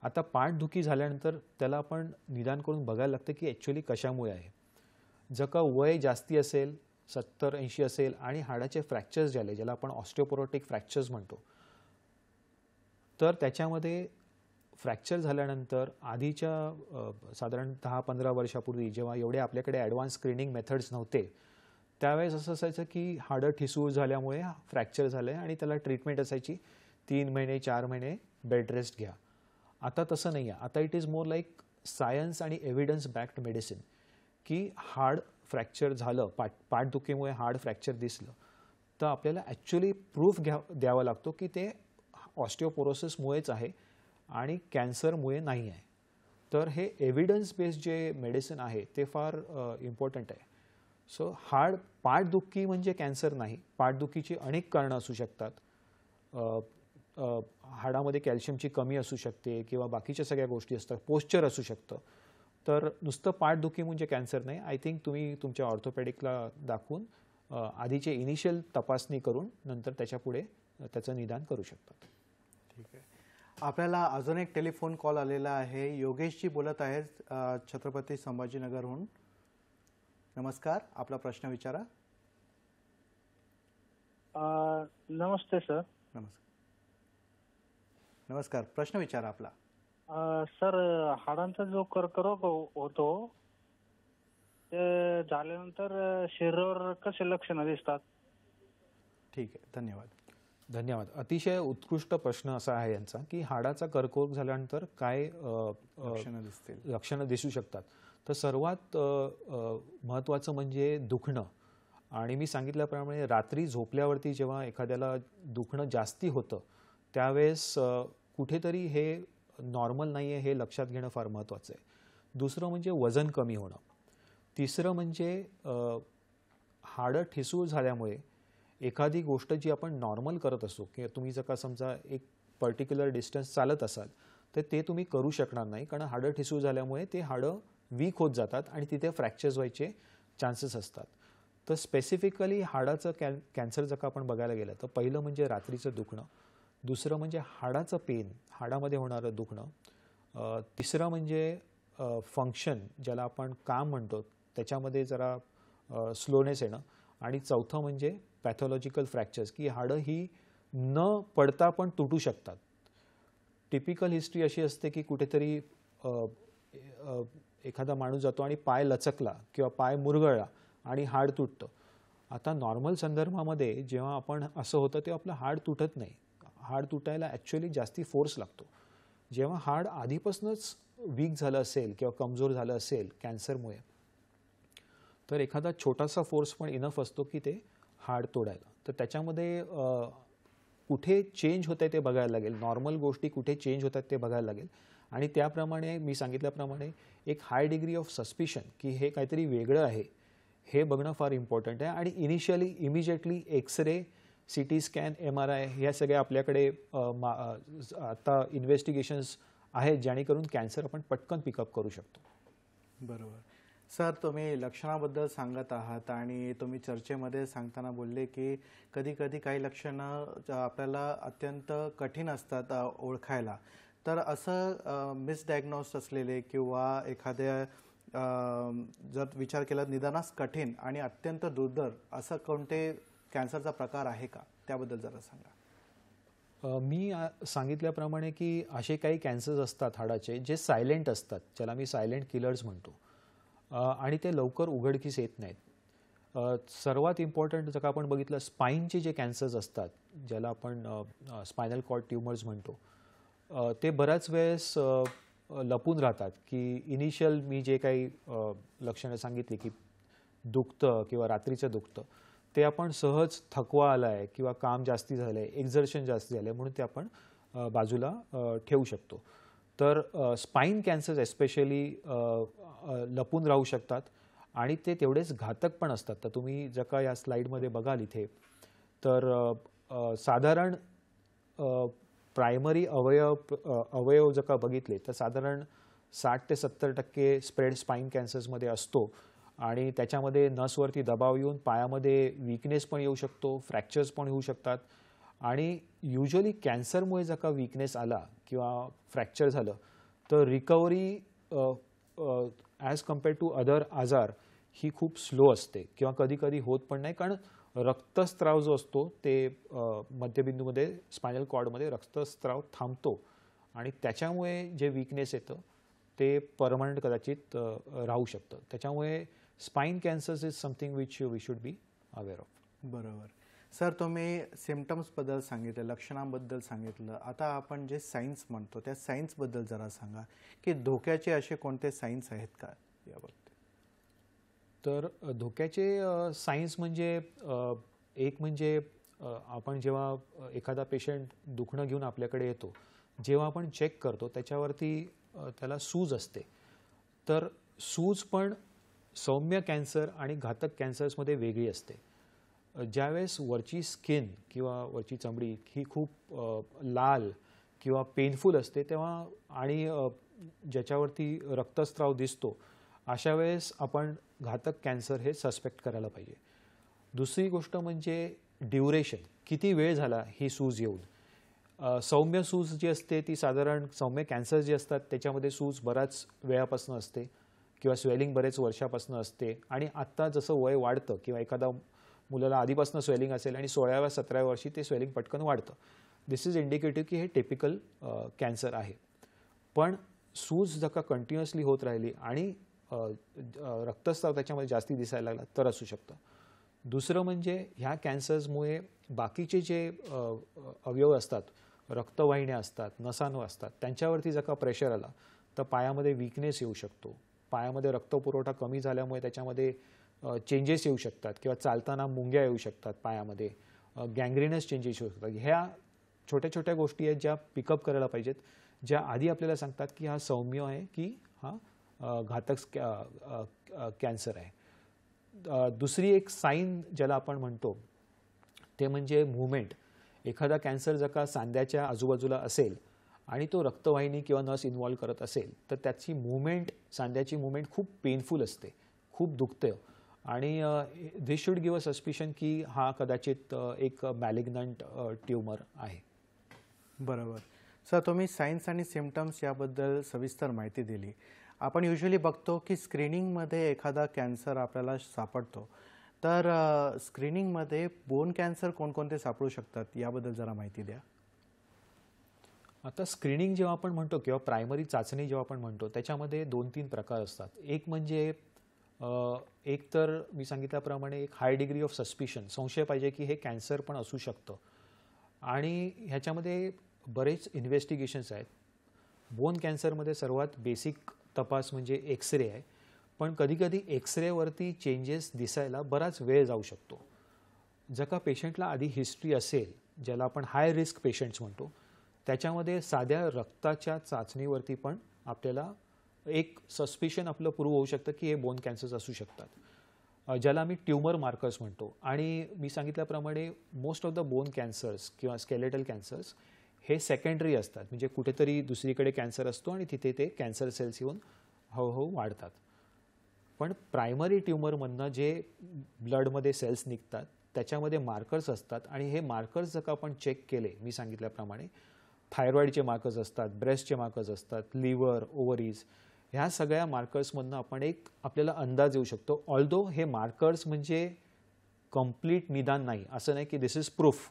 आता पाठदुखी झाल्यानंतर त्याला आपण निदान करून बघायला लागतं की ॲक्च्युली कशामुळे आहे. जर का वय जास्ती असेल, 70-80 असेल आणि हाडाचे फ्रॅक्चर्स झाले ज्याला आपण ऑस्टिओपोरोटिक फ्रॅक्चर्स म्हणतो, तर त्याच्यामध्ये फ्रॅक्चर झाल्यानंतर आधीच्या साधारण 10-15 वर्षापूर्वी जेव्हा एवढे आपल्याकडे ॲडव्हान्स स्क्रीनिंग मेथड्स नव्हते त्यावेळेस असं असायचं की हाडं ठिसूळ झाल्यामुळे फ्रॅक्चर झालं आहे आणि त्याला ट्रीटमेंट असायची 3 महिने 4 महिने बेड रेस्ट घ्या. आता तसं नाही आहे. आता it is more like science आणि एव्हिडन्स बॅक्ड मेडिसिन की हाड फ्रॅक्चर झालं, पाठदुखीमुळे हाड फ्रॅक्चर दिसलं तर आपल्याला ॲक्च्युली प्रूफ द्यावा लागतो की ते ऑस्टिओपोरोसिसमुळेच आहे आणि कॅन्सरमुळे नाही आहे. तर हे एव्हिडन्स बेस्ड जे मेडिसिन आहे ते फार इम्पॉर्टंट आहे. सो पाठदुखी म्हणजे कॅन्सर नाही. पाठदुखीची अनेक कारणं असू शकतात. हाडामध्ये कॅल्शियमची कमी असू शकते किंवा बाकीच्या सगळ्या गोष्टी असतात, पोश्चर असू शकतं. तर नुसतं पाठदुखी म्हणजे कॅन्सर नाही. आय थिंक तुम्ही तुमच्या ऑर्थोपेडिकला दाखवून आधीचे इनिशियल तपासणी करून नंतर त्याच्या पुढे त्याचं निदान करू शकतात. ठीक आहे. आपल्याला अजून एक टेलिफोन कॉल आलेला आहे. योगेशजी बोलत आहेत छत्रपती संभाजीनगरहून. नमस्कार, आपला प्रश्न विचारा. नमस्ते सर. नमस्कार, प्रश्न विचारा आपला. सर, हाडांचा जो कर्करोग होतो ते झाल्यानंतर शरीरावर कसे लक्षणं दिसतात? ठीक आहे, धन्यवाद. धन्यवाद. अतिशय उत्कृष्ट प्रश्न असा आहे यांचा की हाडाचा कर्करोग झाल्यानंतर काय लक्षणं दिसू शकतात. तर सर्वात महत्त्वाचं म्हणजे दुखणं. आणि मी सांगितल्याप्रमाणे रात्री झोपल्यावरती जेव्हा एखाद्याला दुखणं जास्ती होतं त्यावेळेस कुठेतरी हे नॉर्मल नाही आहे हे लक्षात घेणं फार महत्त्वाचं आहे. दुसरं म्हणजे वजन कमी होणं. तिसरं म्हणजे हाडं ठिसूळ झाल्यामुळे एखादी गोष्ट जी आपण नॉर्मल करत असतो की तुम्ही जर का समजा एक पर्टिक्युलर डिस्टन्स चालत असाल तर ते तुम्ही करू शकणार नाही, कारण हाडं ठिसूळ झाल्यामुळे ते हाडं वीक होत जातात आणि तिथे फ्रॅक्चर्स व्हायचे चान्सेस असतात. तर स्पेसिफिकली हाडाचं कॅन्सर जर का आपण बघायला गेलं तर पहिलं म्हणजे रात्रीचं दुखणं, दुसरं म्हणजे हाडाचं पेन, हाडामध्ये होणारं दुखणं, तिसरं म्हणजे फंक्शन ज्याला आपण काम म्हणतो त्याच्यामध्ये जरा स्लोनेस येणं, आणि चौथं म्हणजे पॅथॉलॉजिकल फ्रॅक्चर्स, की हाडं ही न पडता पण तुटू शकतात. टिपिकल हिस्ट्री अशी असते की कुठेतरी एखादा माणूस जातो आणि पाय लचकला किंवा पाय मुरगळला आणि हाड तुटतं. आता नॉर्मल संदर्भामध्ये जेव्हा आपण असं होतं तेव्हा आपलं हाड तुटत नाही. हाड तुटायला ॲक्च्युअली जास्ती फोर्स लागतो. जेव्हा हाड आधीपासूनच वीक झालं असेल किंवा कमजोर झालं असेल कॅन्सरमुळे, तर एखादा छोटासा फोर्स पण इनफ असतो की ते हाड तोडायला. तर त्याच्यामध्ये कुठे चेंज होत आहे ते बघायला लागेल, नॉर्मल गोष्टी कुठे चेंज होतात ते बघायला लागेल, आणि त्याप्रमाणे मी सांगितल्याप्रमाणे एक हाय डिग्री ऑफ सस्पिशन की हे काहीतरी वेगळं आहे हे बघणं फार इम्पॉर्टंट आहे. आणि immediately x-ray, CT scan, MRI ह्या सगळ्या आपल्याकडे आता इन्व्हेस्टिगेशन्स आहेत जेणेकरून कॅन्सर आपण पटकन पिकअप करू शकतो. बरोबर. सर, तुम्ही लक्षणाबद्दल सांगत आहात आणि तुम्ही चर्चेमध्ये सांगताना बोलले की कधी कधी काही लक्षणं आपल्याला अत्यंत कठीण असतात ओळखायला. तर असं मिसडायग्नोस्ड असलेले किंवा एखाद्या जर विचार केला निदानास कठीण आणि अत्यंत दुर्धर असं कोणते कॅन्सरचा प्रकार आहे का, त्याबद्दल जरा सांगा. मी सांगितल्याप्रमाणे की असे काही कॅन्सर्स असतात हाडाचे जे सायलेंट असतात, ज्याला मी सायलेंट किलर्स म्हणतो, आणि ते लवकर उघडकीस येत नाहीत. सर्वात इम्पॉर्टंट जर का आपण बघितलं स्पाईनचे जे कॅन्सर्स असतात ज्याला आपण स्पायनल कॉर्ड ट्युमर्स म्हणतो, ते बऱ्याच वेळेस लपून राहतात. की इनिशियल मी जे काही लक्षणं सांगितली की दुखतं किंवा रात्रीचं दुखतं, ते आपण सहज थकवा आला आहे किंवा काम जास्ती झालं आहे, एक्झर्शन जास्ती झालं आहे म्हणून ते आपण बाजूला ठेवू शकतो. तर स्पाईन कॅन्सर्स एस्पेशली लपून राहू शकतात आणि ते तेवढेच घातक पण असतात. तर तुम्ही जर का या स्लाईडमध्ये बघाल इथे, तर साधारण प्रायमरी अवयव जर का बघितले तर साधारण 60 ते 70% स्प्रेड स्पाईन कॅन्सर्समध्ये असतो, आणि त्याच्यामध्ये नसवरती दबाव येऊन पायामध्ये वीकनेस पण येऊ शकतो, फ्रॅक्चर्स पण होऊ शकतात. आणि युजली कॅन्सरमुळे जर का वीकनेस आला किंवा फ्रॅक्चर झालं तर recovery as compared to other आजार ही खूप स्लो असते किंवा कधी कधी होत पण नाही, कारण रक्तस्राव जो असतो ते मध्यबिंदूमध्ये स्पायनल कॉर्डमध्ये रक्तस्राव थांबतो आणि त्याच्यामुळे जे वीकनेस येतं ते परमनंट कदाचित राहू शकतं. त्याच्यामुळे spine cancers is something which we should be aware of. बरोबर. सर, तुम्ही सिम्पटम्सबद्दल सांगितलं, लक्षणांबद्दल सांगितलं. आता आपण जे सायन्स म्हणतो त्या सायन्सबद्दल जरा सांगा की धोक्याचे असे कोणते सायन्स आहेत का याबाबत. तर धोक्याचे सायन्स म्हणजे एक म्हणजे आपण जेव्हा एखादा पेशंट दुखणं घेऊन आपल्याकडे येतो, जेव्हा आपण चेक करतो त्याच्यावरती त्याला सूज असते. तर सूज पण सौम्य कॅन्सर आणि घातक कॅन्सर्समध्ये वेगळी असते. ज्यावेळेस वरची स्किन किंवा वरची चमडी ही खूप लाल किंवा पेनफुल असते तेव्हा, आणि ज्याच्यावरती रक्तस्राव दिसतो, अशा वेळेस आपण घातक कॅन्सर हे सस्पेक्ट करायला पाहिजे. दुसरी गोष्ट म्हणजे ड्युरेशन, किती वेळ झाला ही सूज येऊन. सौम्य सूज जी असते ती साधारण सौम्य कॅन्सर जे असतात त्याच्यामध्ये सूज बऱ्याच वेळापासून असते किंवा स्वेलिंग बरेच वर्षापासून असते, आणि आत्ता जसं वय वाढतं किंवा एखादा मुलाला आधीपासून स्वेलिंग असेल आणि 16व्या 17व्या वर्षी ते स्वेलिंग पटकन वाढतं, दिस इज इंडिकेटिव्ह की हे टिपिकल कॅन्सर आहे. पण सूज जर का कंटिन्युअसली होत राहिली आणि रक्तस्राव त्याच्यामध्ये जास्ती दिसायला लागला तर असू शकतं. दुसरं म्हणजे ह्या कॅन्सर्समुळे बाकीचे जे अवयव असतात, रक्तवाहिन्या असतात, नसांवर असतात, त्यांच्यावरती जर का प्रेशर आला तर पायामध्ये वीकनेस येऊ शकतो. पायामध्ये रक्तपुरवठा कमी झाल्यामुळे त्याच्यामध्ये चेंजेस येऊ शकतात किंवा चालताना मुंग्या येऊ शकतात पायामध्ये, गँग्रीनस चेंजेस येऊ शकतात. ह्या छोट्या छोट्या गोष्टी आहेत ज्या पिकअप करायला पाहिजेत, ज्या आधी आपल्याला सांगतात की हा सौम्य आहे की हा घातक कॅन्सर आहे. दुसरी एक साईन ज्याला आपण म्हणतो ते म्हणजे मूवमेंट. एखादा कॅन्सर जर का सांध्याच्या आजूबाजूला असेल आणि तो रक्तवाहिनी किंवा नस इन्व्हॉल्व करत असेल तर त्याची मूवमेंट, सांध्याची मूवमेंट खूप पेनफुल असते, खूप दुखतं, आणि this should give a suspicion की हा कदाचित एक मॅलिग्नंट ट्यूमर आहे. बरोबर. सर, तुम्ही सायन्स आणि सिम्पटम्स याबद्दल सविस्तर माहिती दिली. आपण युजली बघतो की स्क्रीनिंगमध्ये एखादा कॅन्सर आपल्याला सापडतो, तर स्क्रीनिंगमध्ये बोन कॅन्सर कोणकोणते सापडू शकतात याबद्दल जरा माहिती द्या. आता स्क्रीनिंग जेव्हा आपण म्हणतो किंवा प्रायमरी चाचणी जेव्हा आपण म्हणतो त्याच्यामध्ये 2-3 प्रकार असतात. एक म्हणजे एक तर मी सांगितल्याप्रमाणे एक हाय डिग्री ऑफ सस्पिशन, संशय पाहिजे की हे कॅन्सर पण असू शकतं, आणि ह्याच्यामध्ये बरेच इन्व्हेस्टिगेशन्स आहेत. बोन कॅन्सरमध्ये सर्वात बेसिक तपास म्हणजे एक्सरे आहे, पण कधीकधी एक्सरेवरती चेंजेस दिसायला बराच वेळ जाऊ शकतो. जर का पेशंटला आधी हिस्ट्री असेल, ज्याला आपण हाय रिस्क पेशंट्स म्हणतो, त्याच्यामध्ये साध्या रक्ताच्या चाचणीवरती पण आपल्याला एक सस्पिशन आपलं प्रूव्ह होऊ शकतं की हे बोन कॅन्सर्स असू शकतात, ज्याला आम्ही ट्यूमर मार्कर्स म्हणतो. आणि मी सांगितल्याप्रमाणे most of the bone cancers किंवा स्केलेटल कॅन्सर्स हे सेकंडरी असतात, म्हणजे कुठेतरी दुसरीकडे कॅन्सर असतो आणि तिथे ते कॅन्सर सेल्स येऊन हळूहळू वाढतात. पण प्रायमरी ट्यूमरमधनं जे ब्लडमध्ये सेल्स निघतात त्याच्यामध्ये मार्कर्स असतात, आणि हे मार्कर्स जर का आपण चेक केले, मी सांगितल्याप्रमाणे थायरॉईडचे मार्कर्स असतात, ब्रेस्टचे मार्कर्स असतात, लिव्हर, ओव्हरीज, ह्या सगळ्या मार्कर्समधनं आपण एक आपल्याला अंदाज येऊ शकतो. ऑल्दो हे मार्कर्स म्हणजे कंप्लीट निदान नाही, असं नाही की दिस इज प्रूफ.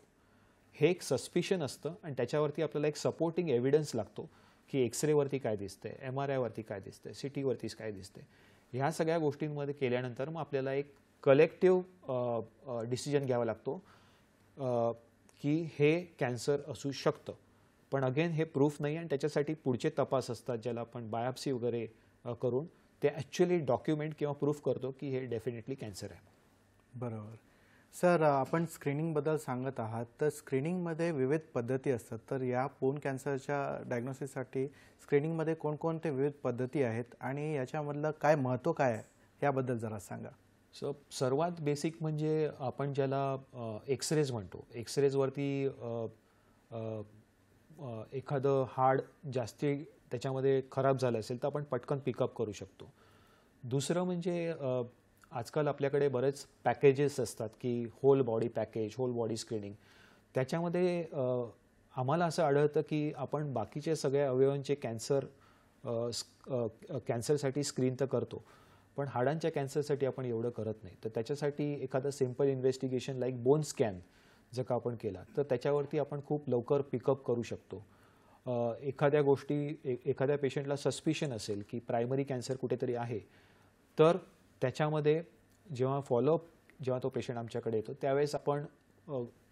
हे एक सस्पिशन असतं आणि त्याच्यावरती आपल्याला एक सपोर्टिंग एव्हिडन्स लागतो की एक्सरेवरती काय दिसतंय, MRI वरती काय दिसतंय, CT वरतीच काय दिसतंय. ह्या सगळ्या गोष्टींमध्ये केल्यानंतर मग आपल्याला एक कलेक्टिव्ह डिसिजन घ्यावा लागतो की हे कॅन्सर असू शकतं. पण अगेन हे प्रूफ नाही, आणि त्याच्यासाठी पुढचे तपास असतात ज्याला आपण बायोप्सी वगैरे करून ते ॲक्च्युअली डॉक्युमेंट किंवा प्रूफ करतो की हे डेफिनेटली कॅन्सर आहे. बरोबर. सर, आपण स्क्रीनिंगबद्दल सांगत आहात, तर स्क्रीनिंगमध्ये विविध पद्धती असतात, तर या बोन कॅन्सरच्या डायग्नोसिससाठी स्क्रीनिंगमध्ये कोणकोणते विविध पद्धती आहेत आणि याच्यामधलं काय महत्त्व काय आहे याबद्दल जरा सांगा. सर्वात बेसिक म्हणजे आपण ज्याला एक्सरेज म्हणतो. एक्सरेजवरती एखादं हाड जास्ती त्याच्यामध्ये खराब झालं असेल तर आपण पटकन पिकअप करू शकतो. दुसरं म्हणजे आजकाल आपल्याकडे बरेच पॅकेजेस असतात की whole body package, whole body screening. त्याच्यामध्ये आम्हाला असं आढळतं की आपण बाकीचे सगळ्या अवयवांचे कॅन्सरसाठी स्क्रीन तर करतो, पण हाडांच्या कॅन्सरसाठी आपण एवढं करत नाही. तर त्याच्यासाठी एखादं simple investigation like bone scan जर का आपण केला तर त्याच्यावरती आपण खूप लवकर पिकअप करू शकतो. एखाद्या पेशंटला सस्पिशन असेल की प्रायमरी कॅन्सर कुठेतरी आहे, तर त्याच्यामध्ये जेव्हा तो पेशंट आमच्याकडे येतो त्यावेळेस आपण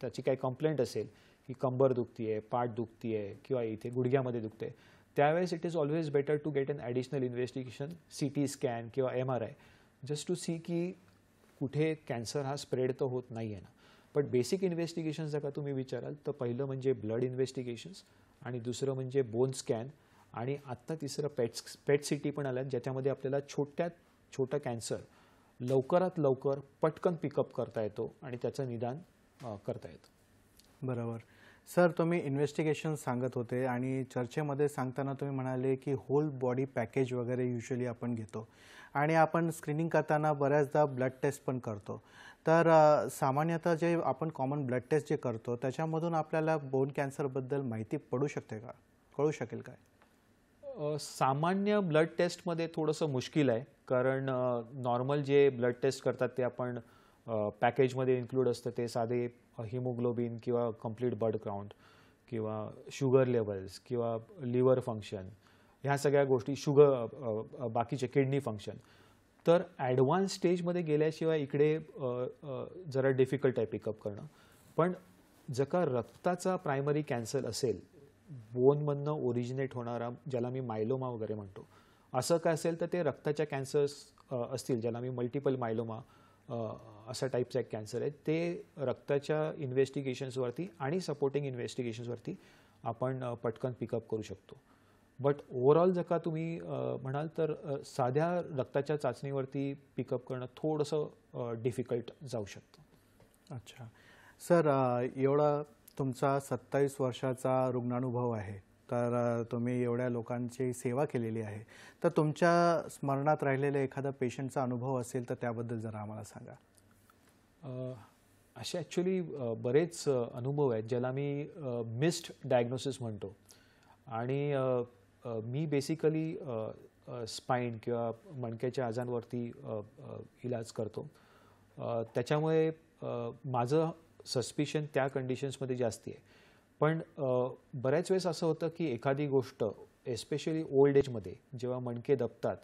त्याची काही कंप्लेंट असेल की कंबर दुखती आहे, पाठ दुखती आहे किंवा इथे गुडघ्यामध्ये दुखते, त्यावेळेस it is always better to get an additional investigation, CT scan किंवा MRI, जस्ट टू सी की कुठे कॅन्सर हा स्प्रेड तर होत नाही आहे ना. बट बेसिक इन्व्हेस्टिगेशन्स जर का तुम्ही विचाराल तर पहिलं म्हणजे ब्लड इन्व्हेस्टिगेशन्स, आणि दुसरं म्हणजे बोन स्कॅन, आणि आत्ता तिसरं पेट CT पण आलं, ज्याच्यामध्ये आपल्याला छोटा कॅन्सर लवकरात लवकर पटकन पिकअप करता येतो आणि त्याचं निदान करता येतं. बरोबर. सर, तुम्ही इन्व्हेस्टिगेशन सांगत होते आणि चर्चेमध्ये सांगताना तुम्ही म्हणाले की होल बॉडी पॅकेज वगैरे युजली आपण घेतो, आणि आपण स्क्रीनिंग करताना बऱ्याचदा ब्लड टेस्ट पण करतो. तर सामान्यतः जे आपण कॉमन ब्लड टेस्ट जे करतो त्याच्यामधून आपल्याला बोन कॅन्सरबद्दल माहिती कळू शकेल काय? सामान्य ब्लड टेस्टमध्ये थोडंसं मुश्किल आहे, कारण नॉर्मल जे ब्लड टेस्ट करतात ते आपण पॅकेजमध्ये इन्क्लूड असतं. ते साधे हिमोग्लोबिन किंवा कंप्लीट ब्लड काउंट किंवा शुगर लेवल्स किंवा लिव्हर फंक्शन, ह्या सगळ्या गोष्टी, बाकीचे किडनी फंक्शन. तर ॲडव्हान्स स्टेजमध्ये गेल्याशिवाय इकडे जरा डिफिकल्ट आहे पिकअप करणं. पण जर का रक्ताचा प्रायमरी कॅन्सर असेल, बोनमधनं ओरिजिनेट होणारा, ज्याला मी मायलोमा वगैरे म्हणतो, असं काय असेल तर ते रक्ताच्या कॅन्सर्स असतील, ज्याला मी मल्टिपल मायलोमा असा टाईपचा एक कॅन्सर आहे, ते रक्ताच्या इन्व्हेस्टिगेशन्सवरती आणि सपोर्टिंग इन्व्हेस्टिगेशन्सवरती आपण पटकन पिकअप करू शकतो. बट ओव्हरऑल जर का तुम्ही म्हणाल तर साध्या रक्ताच्या चाचणीवरती पिकअप करणं थोडंसं डिफिकल्ट जाऊ शकतं. अच्छा. सर, एवढा तुमचा 27 वर्षाचा रुग्णानुभव आहे, तर तुम्ही एवढ्या लोकांची सेवा केलेली आहे. तर तुमच्या स्मरणात राहिलेले एखादा पेशंटचा अनुभव असेल तर त्याबद्दल जरा आम्हाला सांगा. असे ॲक्च्युली बरेच अनुभव आहेत ज्याला मी मिस्ड डायग्नोसिस म्हणतो. आणि मी बेसिकली स्पाईन किंवा मणक्याच्या आजारांवरती इलाज करतो. त्याच्यामुळे माझं सस्पिशन त्या कंडिशन्समध्ये जास्ती आहे. पण बऱ्याच वेळेस असं होतं की एखादी गोष्ट एस्पेशली ओल्ड एजमध्ये जेव्हा मणके दबतात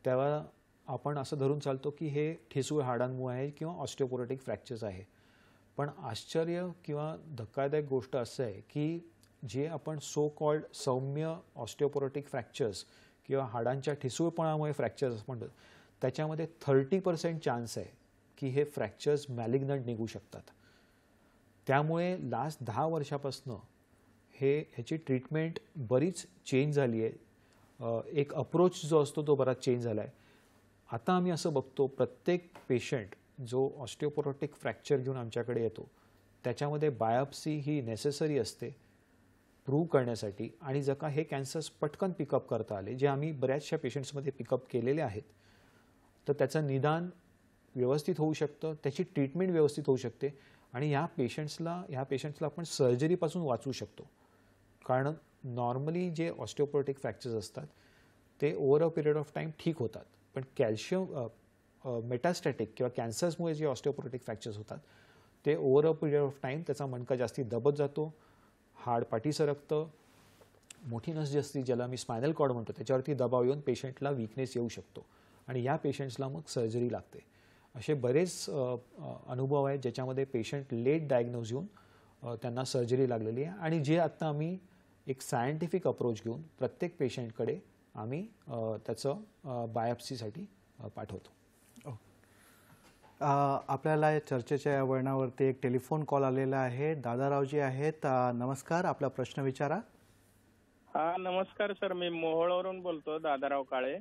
तेव्हा आपण असं धरून चालतो की हे ठिसूळ हाडांमुळे आहे किंवा ऑस्टिओपोरोटिक फ्रॅक्चर्स आहे. पण आश्चर्य किंवा धक्कादायक गोष्ट असं आहे की जे आपण सो कॉल्ड सौम्य ऑस्टिओपोरोटिक फ्रॅक्चर्स किंवा हाडांच्या ठिसूळपणामुळे फ्रॅक्चर्स म्हणतो त्याच्यामध्ये 30% चान्स आहे की हे फ्रॅक्चर्स मॅलिग्नंट निघू शकतात. त्यामुळे लास्ट 10 वर्षापासून ह्याची ट्रीटमेंट बरीच चेंज झाली आहे. एक अप्रोच जो असतो तो बराच चेंज झाला आहे. आता आम्ही असं बघतो प्रत्येक पेशंट जो ऑस्टिओपोरोटिक फ्रॅक्चर घेऊन आमच्याकडे येतो त्याच्यामध्ये बायोप्सी ही नेसेसरी असते प्रूव्ह करण्यासाठी. आणि जर का हे कॅन्सर्स पटकन पिकअप करता आले जे आम्ही बऱ्याचशा पेशंट्समध्ये पिकअप केलेले आहेत तर त्याचं निदान व्यवस्थित होऊ शकतं, त्याची ट्रीटमेंट व्यवस्थित होऊ शकते आणि ह्या पेशंट्सला आपण सर्जरीपासून वाचवू शकतो. कारण नॉर्मली जे ऑस्टिओपोरोटिक फ्रॅक्चर्स असतात ते over a period of time ठीक होतात. पण कॅल्शियम मेटास्टॅटिक किंवा कॅन्सर्समुळे जे ऑस्टिओपोरोटिक फ्रॅक्चर्स होतात ते over a period of time त्याचा मणका जास्ती दबत जातो, हाड पाठी सरकतं, मोठी नस जी असते ज्याला मी स्पायनल कॉर्ड म्हणतो त्याच्यावरती दबाव येऊन पेशंटला वीकनेस येऊ शकतो आणि या पेशंट्सला मग सर्जरी लागते. असे बरेच अनुभव आहेत ज्याच्यामध्ये पेशंट लेट डायग्नोज येऊन त्यांना सर्जरी लागलेली आहे. आणि जे आत्ता आम्ही एक सायंटिफिक अप्रोच घेऊन प्रत्येक पेशंटकडे आम्ही त्याचं बायोप्सीसाठी पाठवतो. आपल्याला या चर्चेच्या या वळणावरती एक टेलिफोन कॉल आलेला आहे. दादारावजी आहेत. नमस्कार, आपला प्रश्न विचारा. हा नमस्कार सर, मी मोहोळवरून बोलतो, दादाराव काळे.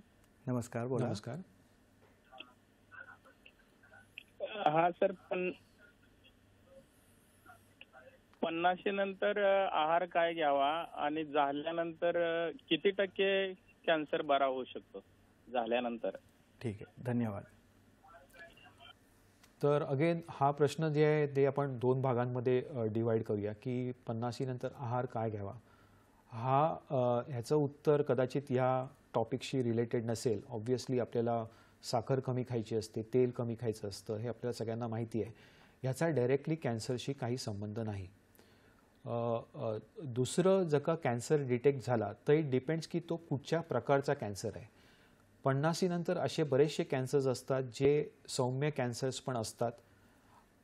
नमस्कार, बोला. नमस्कार. हा सर, 50 नंतर आहार काय घ्यावा आणि झाल्यानंतर किती टक्के कॅन्सर बरा होऊ शकतो झाल्यानंतर? ठीक आहे, धन्यवाद. तर अगेन हा प्रश्न जे आहे ते आपण 2 भागांमध्ये डिवाइड करूया की 50 नंतर आहार काय घ्यावा. ह्याचं उत्तर कदाचित ह्या टॉपिकशी रिलेटेड नसेल. ऑब्व्हियसली आपल्याला साखर कमी खायची असते, तेल कमी खायचं असतं, हे आपल्याला सगळ्यांना माहिती आहे. ह्याचा डायरेक्टली कॅन्सरशी काही संबंध नाही. दुसरं जर का कॅन्सर डिटेक्ट झाला तर इट डिपेंड्स की तो कुठच्या प्रकारचा कॅन्सर आहे. 50 नंतर असे बरेचसे कॅन्सर्स असतात जे सौम्य कॅन्सर्स पण असतात.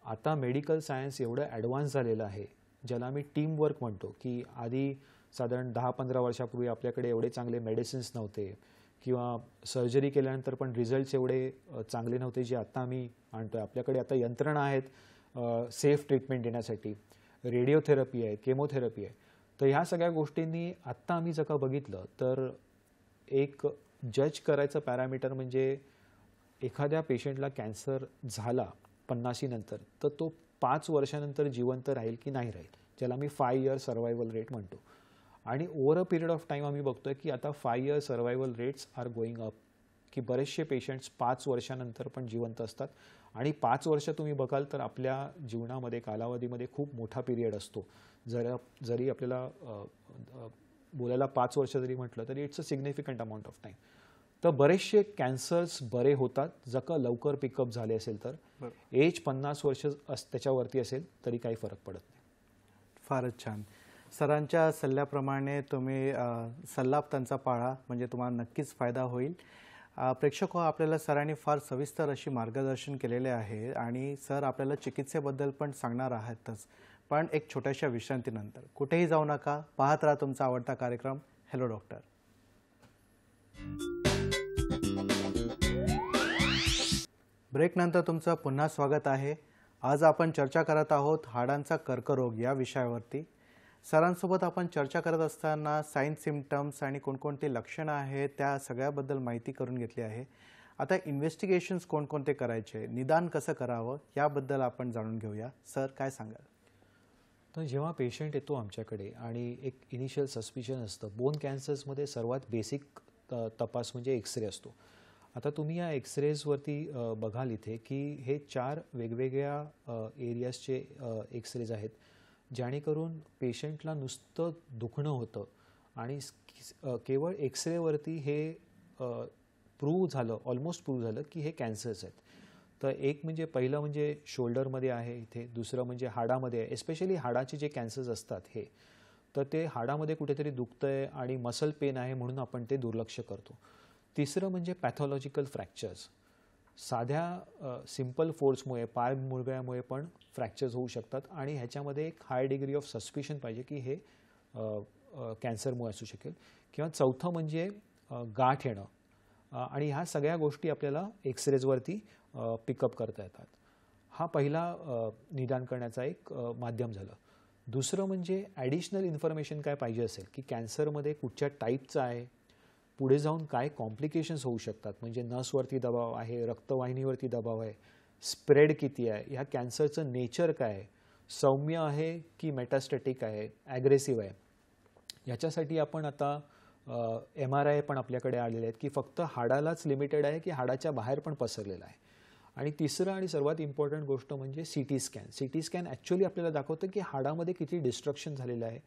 आता मेडिकल सायन्स एवढं ॲडव्हान्स झालेलं आहे ज्याला आम्ही टीमवर्क म्हणतो की आधी साधारण 10-15 वर्षापूर्वी आपल्याकडे एवढे चांगले मेडिसिन्स नव्हते किंवा सर्जरी केल्यानंतर पण रिझल्ट्स एवढे चांगले नव्हते जे आता आम्ही आणतो आहे. आपल्याकडे आता यंत्रणा आहेत सेफ ट्रीटमेंट देण्यासाठी, रेडिओथेरपी आहे, केमोथेरपी आहे. तर ह्या सगळ्या गोष्टींनी आत्ता आम्ही जर का बघितलं तर एक जज करायचं पॅरामीटर म्हणजे एखाद्या पेशंटला कॅन्सर झाला 50 नंतर तर तो 5 वर्षानंतर जिवंत राहील की नाही राहील, ज्याला मी 5 इयर सर्वायवल रेट म्हणतो. आणि over a period of time आम्ही बघतोय की आता 5 year survival rates are going up, की बरेचसे पेशंट्स 5 वर्षानंतर पण जिवंत असतात. आणि 5 वर्ष तुम्ही बघाल तर आपल्या जीवनामध्ये कालावधीमध्ये खूप मोठा पिरियड असतो. जरी आपल्याला बोलायला 5 वर्ष जरी म्हटलं तरी it's a significant amount of time. तर बरेचसे कॅन्सर्स बरे होतात जर का लवकर पिकअप झाले असेल तर. एज 50 वर्ष त्याच्यावरती असेल तरी काही फरक पडत नाही. फारच छान. सरांच्या सल्ल्याप्रमाणे तुम्ही सल्ला त्यांचा पाळा म्हणजे तुम्हाला नक्कीच फायदा होईल. प्रेक्षक आपल्याला सरांनी फार सविस्तर अशी मार्गदर्शन केलेले आहे आणि सर आपल्याला चिकित्सेबद्दल पण सांगणार आहातच, पण एक छोट्याशा विश्रांतीनंतर. कुठेही जाऊ नका, पाहत राहा तुमचा आवडता कार्यक्रम हॅलो डॉक्टर. ब्रेकनंतर तुमचं पुन्हा स्वागत आहे. आज आपण चर्चा करत आहोत हाडांचा कर्करोग या विषयावरती. सरांसोबत आपण चर्चा करत असताना साईन सिम्पटम्स आणि कोणकोणती लक्षणं आहेत त्या सगळ्याबद्दल माहिती करून घेतली आहे. आता इन्व्हेस्टिगेशन्स कोणकोणते करायचे, निदान कसं करावं याबद्दल आपण जाणून घेऊया. सर काय सांगाल? तर जेव्हा पेशंट येतो आमच्याकडे आणि एक इनिशियल सस्पिशन असतं, बोन कॅन्सर्समध्ये सर्वात बेसिक तपास म्हणजे एक्सरे असतो. आता तुम्ही या एक्सरेजवरती बघाल इथे की हे 4 वेगवेगळ्या एरियाजचे एक्सरेज आहेत, जेणेकरून पेशंटला नुसतं दुखणं होतं आणि केवळ एक्सरेवरती हे प्रूव्ह झालं, ऑलमोस्ट प्रूव्ह झालं की हे कॅन्सर्स आहेत. तर एक म्हणजे पहिलं म्हणजे शोल्डरमध्ये आहे इथे, दुसरं म्हणजे हाडामध्ये आहे. एस्पेशली हाडाचे जे कॅन्सर्स असतात हे, तर ते हाडामध्ये कुठेतरी दुखतं आहे आणि मसल पेन आहे म्हणून आपण ते दुर्लक्ष करतो. तिसरं म्हणजे पॅथॉलॉजिकल फ्रॅक्चर्स. साध्या सिम्पल फोर्समुळे, पाय मुरगळ्यामुळे पण फ्रॅक्चर्स होऊ शकतात आणि ह्याच्यामध्ये एक हाय डिग्री ऑफ सस्पिशन पाहिजे की हे कॅन्सरमुळे असू शकेल. किंवा चौथं म्हणजे गाठ येणं, आणि ह्या सगळ्या गोष्टी आपल्याला एक्सरेजवरती पिकअप करता येतात. हा पहिला निदान करण्याचा एक माध्यम झालं. दुसरं म्हणजे ॲडिशनल इन्फॉर्मेशन काय पाहिजे असेल की कॅन्सरमध्ये कुठच्या टाईपचं आहे, पुढे जाऊन काय कॉम्प्लिकेशन्स होऊ शकतात, म्हणजे नसवरती दबाव आहे, रक्तवाहिनीवरती दबाव आहे, स्प्रेड किती आहे, ह्या कॅन्सरचं नेचर काय आहे, सौम्य आहे की मेटास्टॅटिक आहे, ॲग्रेसिव्ह आहे. याच्यासाठी आपण आता MRI पण आपल्याकडे आलेले आहेत की फक्त हाडालाच लिमिटेड आहे की हाडाच्या बाहेर पण पसरलेला आहे. आणि तिसरं आणि सर्वात इम्पॉर्टंट गोष्ट म्हणजे CT scan. CT scan actually आपल्याला दाखवतं की हाडामध्ये किती डिस्ट्रक्शन झालेलं आहे.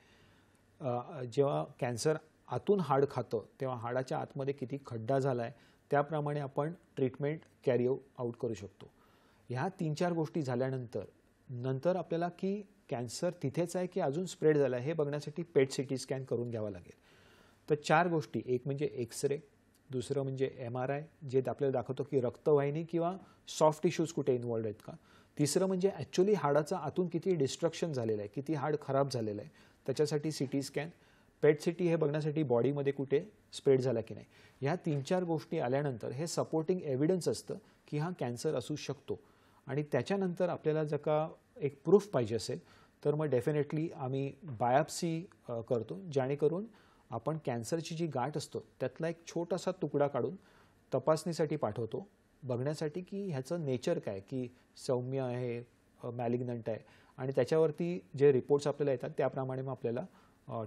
जेव्हा कॅन्सर आतून हाड खातं तेव्हा हाडाच्या आतमध्ये किती खड्डा झाला आहे, त्याप्रमाणे आपण ट्रीटमेंट कॅरी आऊट करू शकतो. ह्या 3-4 गोष्टी झाल्यानंतर आपल्याला की कॅन्सर तिथेच आहे की अजून स्प्रेड झाला आहे हे बघण्यासाठी पेट CT स्कॅन करून घ्यावा लागेल. तर 4 गोष्टी, एक म्हणजे एक्सरे, दुसरं म्हणजे MRI जे आपल्याला दाखवतो की रक्तवाहिनी किंवा सॉफ्ट टिश्यूज कुठे इन्वॉल्ड आहेत का, तिसरं म्हणजे ॲक्च्युली हाडाचं आतून किती डिस्ट्रक्शन झालेलं आहे, किती हाड खराब झालेलं आहे, त्याच्यासाठी CT स्कॅन, पेट CT हे बघण्यासाठी बॉडीमध्ये कुठे स्प्रेड झाला की नाही. ह्या 3-4 गोष्टी आल्यानंतर हे सपोर्टिंग एव्हिडन्स असतं की हा कॅन्सर असू शकतो. आणि त्याच्यानंतर आपल्याला जर का एक प्रूफ पाहिजे असेल तर मग डेफिनेटली आम्ही बायोप्सी करतो, जेणेकरून आपण कॅन्सरची जी गाठ असतो त्यातला एक छोटासा तुकडा काढून तपासणीसाठी पाठवतो, बघण्यासाठी की ह्याचं नेचर काय, की सौम्य आहे, मॅलिग्नंट आहे, आणि त्याच्यावरती जे रिपोर्ट्स आपल्याला येतात त्याप्रमाणे मग आपल्याला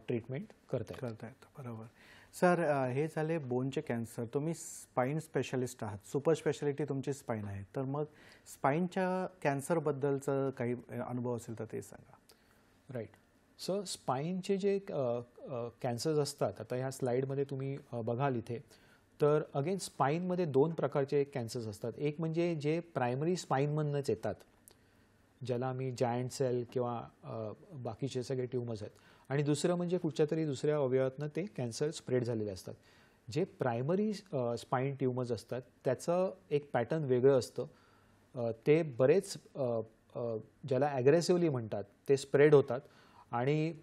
ट्रीटमेंट करता येतं. बरोबर. सर, हे झाले बोनचे कॅन्सर. तुम्ही स्पाईन स्पेशालिस्ट आहात, सुपर स्पेशालिटी तुमची स्पाईन आहे, तर मग स्पाईनच्या कॅन्सरबद्दलचं काही अनुभव असेल तर ते सांगा. राईट. सो स्पाईनचे जे कॅन्सर्स असतात, आता ह्या स्लाईडमध्ये तुम्ही बघाल इथे, तर अगेन स्पाईनमध्ये 2 प्रकारचे कॅन्सर्स असतात. एक म्हणजे जे प्रायमरी स्पाईनमधूनच येतात, ज्याला आम्ही जायंट सेल किंवा बाकीचे सगळे ट्यूमर्स आहेत, आणि दुसरं म्हणजे कुठच्या तरी दुसऱ्या अवयवातनं ते कॅन्सर स्प्रेड झालेले असतात. जे प्रायमरी स्पाईन ट्यूमर्स असतात त्याचं एक पॅटर्न वेगळं असतं. ते बरेच ज्याला ॲग्रेसिव्हली म्हणतात ते स्प्रेड होतात, आणि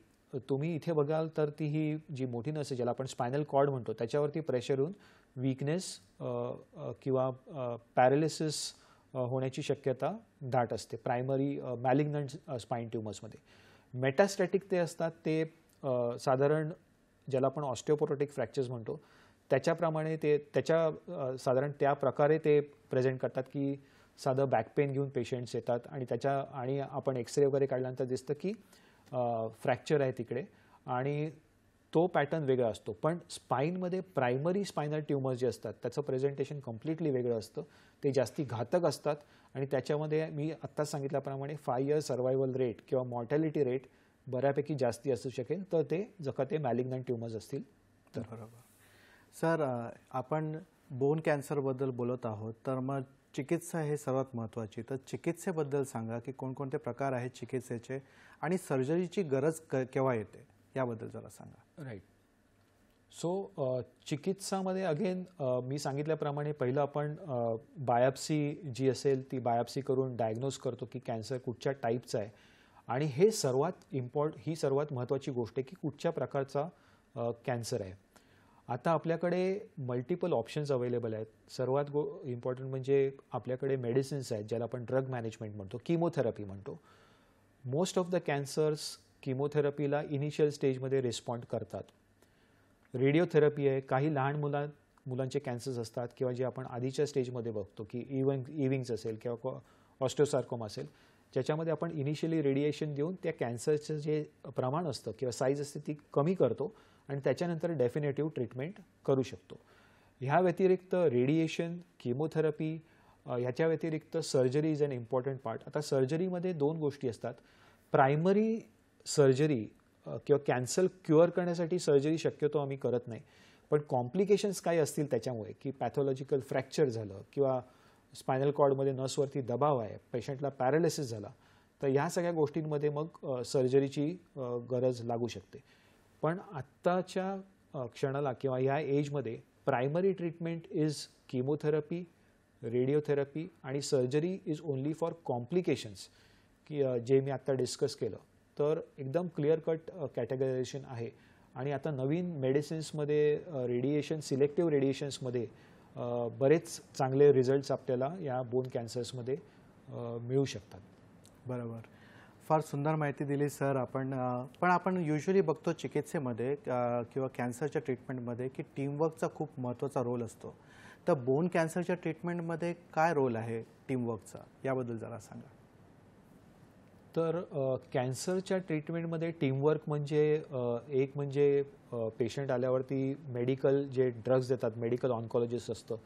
तुम्ही इथे बघाल तर ती ही जी मोठी नस आहे ज्याला आपण स्पायनल कॉर्ड म्हणतो त्याच्यावरती प्रेशर येऊन वीकनेस किंवा पॅरालिसिस होण्याची शक्यता दाट असते प्रायमरी मॅलिग्नंट स्पाईन ट्यूमर्समध्ये. मेटास्टॅटिक ते असतात ते साधारण ज्याला आपण ऑस्टिओपोरोटिक फ्रॅक्चर्स म्हणतो त्याच्याप्रमाणे ते साधारण त्या प्रकारे ते प्रेझेंट करतात की साधं बॅक पेन घेऊन पेशंट्स येतात आणि आपण एक्सरे वगैरे काढल्यानंतर दिसतं की फ्रॅक्चर आहे तिकडे, आणि तो पॅटर्न वेगळा असतो. पण स्पाईनमध्ये प्रायमरी स्पायनल ट्यूमर्स जे असतात त्याचं प्रेझेंटेशन कम्प्लिटली वेगळं असतं. ते जास्ती घातक असतात आणि त्याच्यामध्ये मी आत्ताच सांगितल्याप्रमाणे 5 year सर्वायवल रेट किंवा मॉर्टॅलिटी रेट बऱ्यापैकी जास्ती असू शकेल, तर ते जर का ते मॅलिग्नंट ट्यूमर्स असतील तर. बरोबर. सर, आपण बोन कॅन्सरबद्दल बोलत आहोत, तर मग चिकित्सा हे सर्वात महत्त्वाची. तर चिकित्सेबद्दल सांगा की कोणकोणते प्रकार आहेत चिकित्सेचे आणि सर्जरीची गरज केव्हा येते याबद्दल जरा सांगा. राईट. सो चिकित्सामध्ये अगेन मी सांगितल्याप्रमाणे पहिलं आपण बायोप्सी जी असेल ती बायोप्सी करून डायग्नोज करतो की कॅन्सर कुठच्या टाईपचा आहे, आणि हे ही सर्वात महत्त्वाची गोष्ट आहे की कुठच्या प्रकारचा कॅन्सर आहे. आता आपल्याकडे मल्टिपल ऑप्शन्स अवेलेबल आहेत. सर्वात इम्पॉर्टंट म्हणजे आपल्याकडे मेडिसिन्स आहेत ज्याला आपण ड्रग मॅनेजमेंट म्हणतो, किमोथेरपी म्हणतो. मोस्ट ऑफ द कॅन्सर्स किमोथेरपीला इनिशियल स्टेजमध्ये रिस्पॉन्ड करतात. रेडिओथेरपी आहे, काही लहान मुलांचे कॅन्सर्स असतात किंवा जे आपण आधीच्या स्टेजमध्ये बघतो की इविंग्स असेल किंवा ऑस्टिओसार्कोमा असेल, ज्याच्यामध्ये आपण इनिशियली रेडिएशन देऊन त्या कॅन्सरचं जे प्रमाण असतं किंवा साईज असते ती कमी करतो आणि त्याच्यानंतर डेफिनेटिव्ह ट्रीटमेंट करू शकतो. ह्या व्यतिरिक्त रेडिएशन, किमोथेरपी, ह्याच्या व्यतिरिक्त surgery is an important part. आता सर्जरीमध्ये 2 गोष्टी असतात. प्रायमरी सर्जरी किंवा कॅन्सर क्युअर करण्यासाठी सर्जरी शक्यतो आम्ही करत नाही, पण कॉम्प्लिकेशन्स काय असतील त्याच्यामुळे की पॅथॉलॉजिकल फ्रॅक्चर झालं किंवा स्पायनल कॉर्डमध्ये नसवरती दबाव आहे, पेशंटला पॅरालिसिस झाला, तर ह्या सगळ्या गोष्टींमध्ये मग सर्जरीची गरज लागू शकते. पण आत्ताच्या क्षणाला किंवा ह्या एजमध्ये primary treatment is chemotherapy, radiotherapy आणि surgery is only for complications की जे मी आत्ता डिस्कस केलं. तर एकदम क्लिअर कट कॅटेगरायझेशन आहे. आणि आता नवीन मेडिसिन्समध्ये रेडिएशन, सिलेक्टिव्ह रेडिएशन्समध्ये बरेच चांगले रिझल्ट्स आपल्याला या बोन कॅन्सर्समध्ये मिळू शकतात. बरोबर. फार सुंदर माहिती दिली सर आपण. पण आपण युजली बघतो चिकित्सेमध्ये किंवा कॅन्सरच्या ट्रीटमेंटमध्ये की टीमवर्कचा खूप महत्त्वाचा रोल असतो. तर बोन कॅन्सरच्या ट्रीटमेंटमध्ये काय रोल आहे टीमवर्कचा, याबद्दल जरा सांगा. तर कॅन्सरच्या ट्रीटमेंटमध्ये टीमवर्क म्हणजे एक म्हणजे पेशंट आल्यावरती मेडिकल जे ड्रग्ज देतात, मेडिकल ऑन्कॉलॉजिस्ट असतं.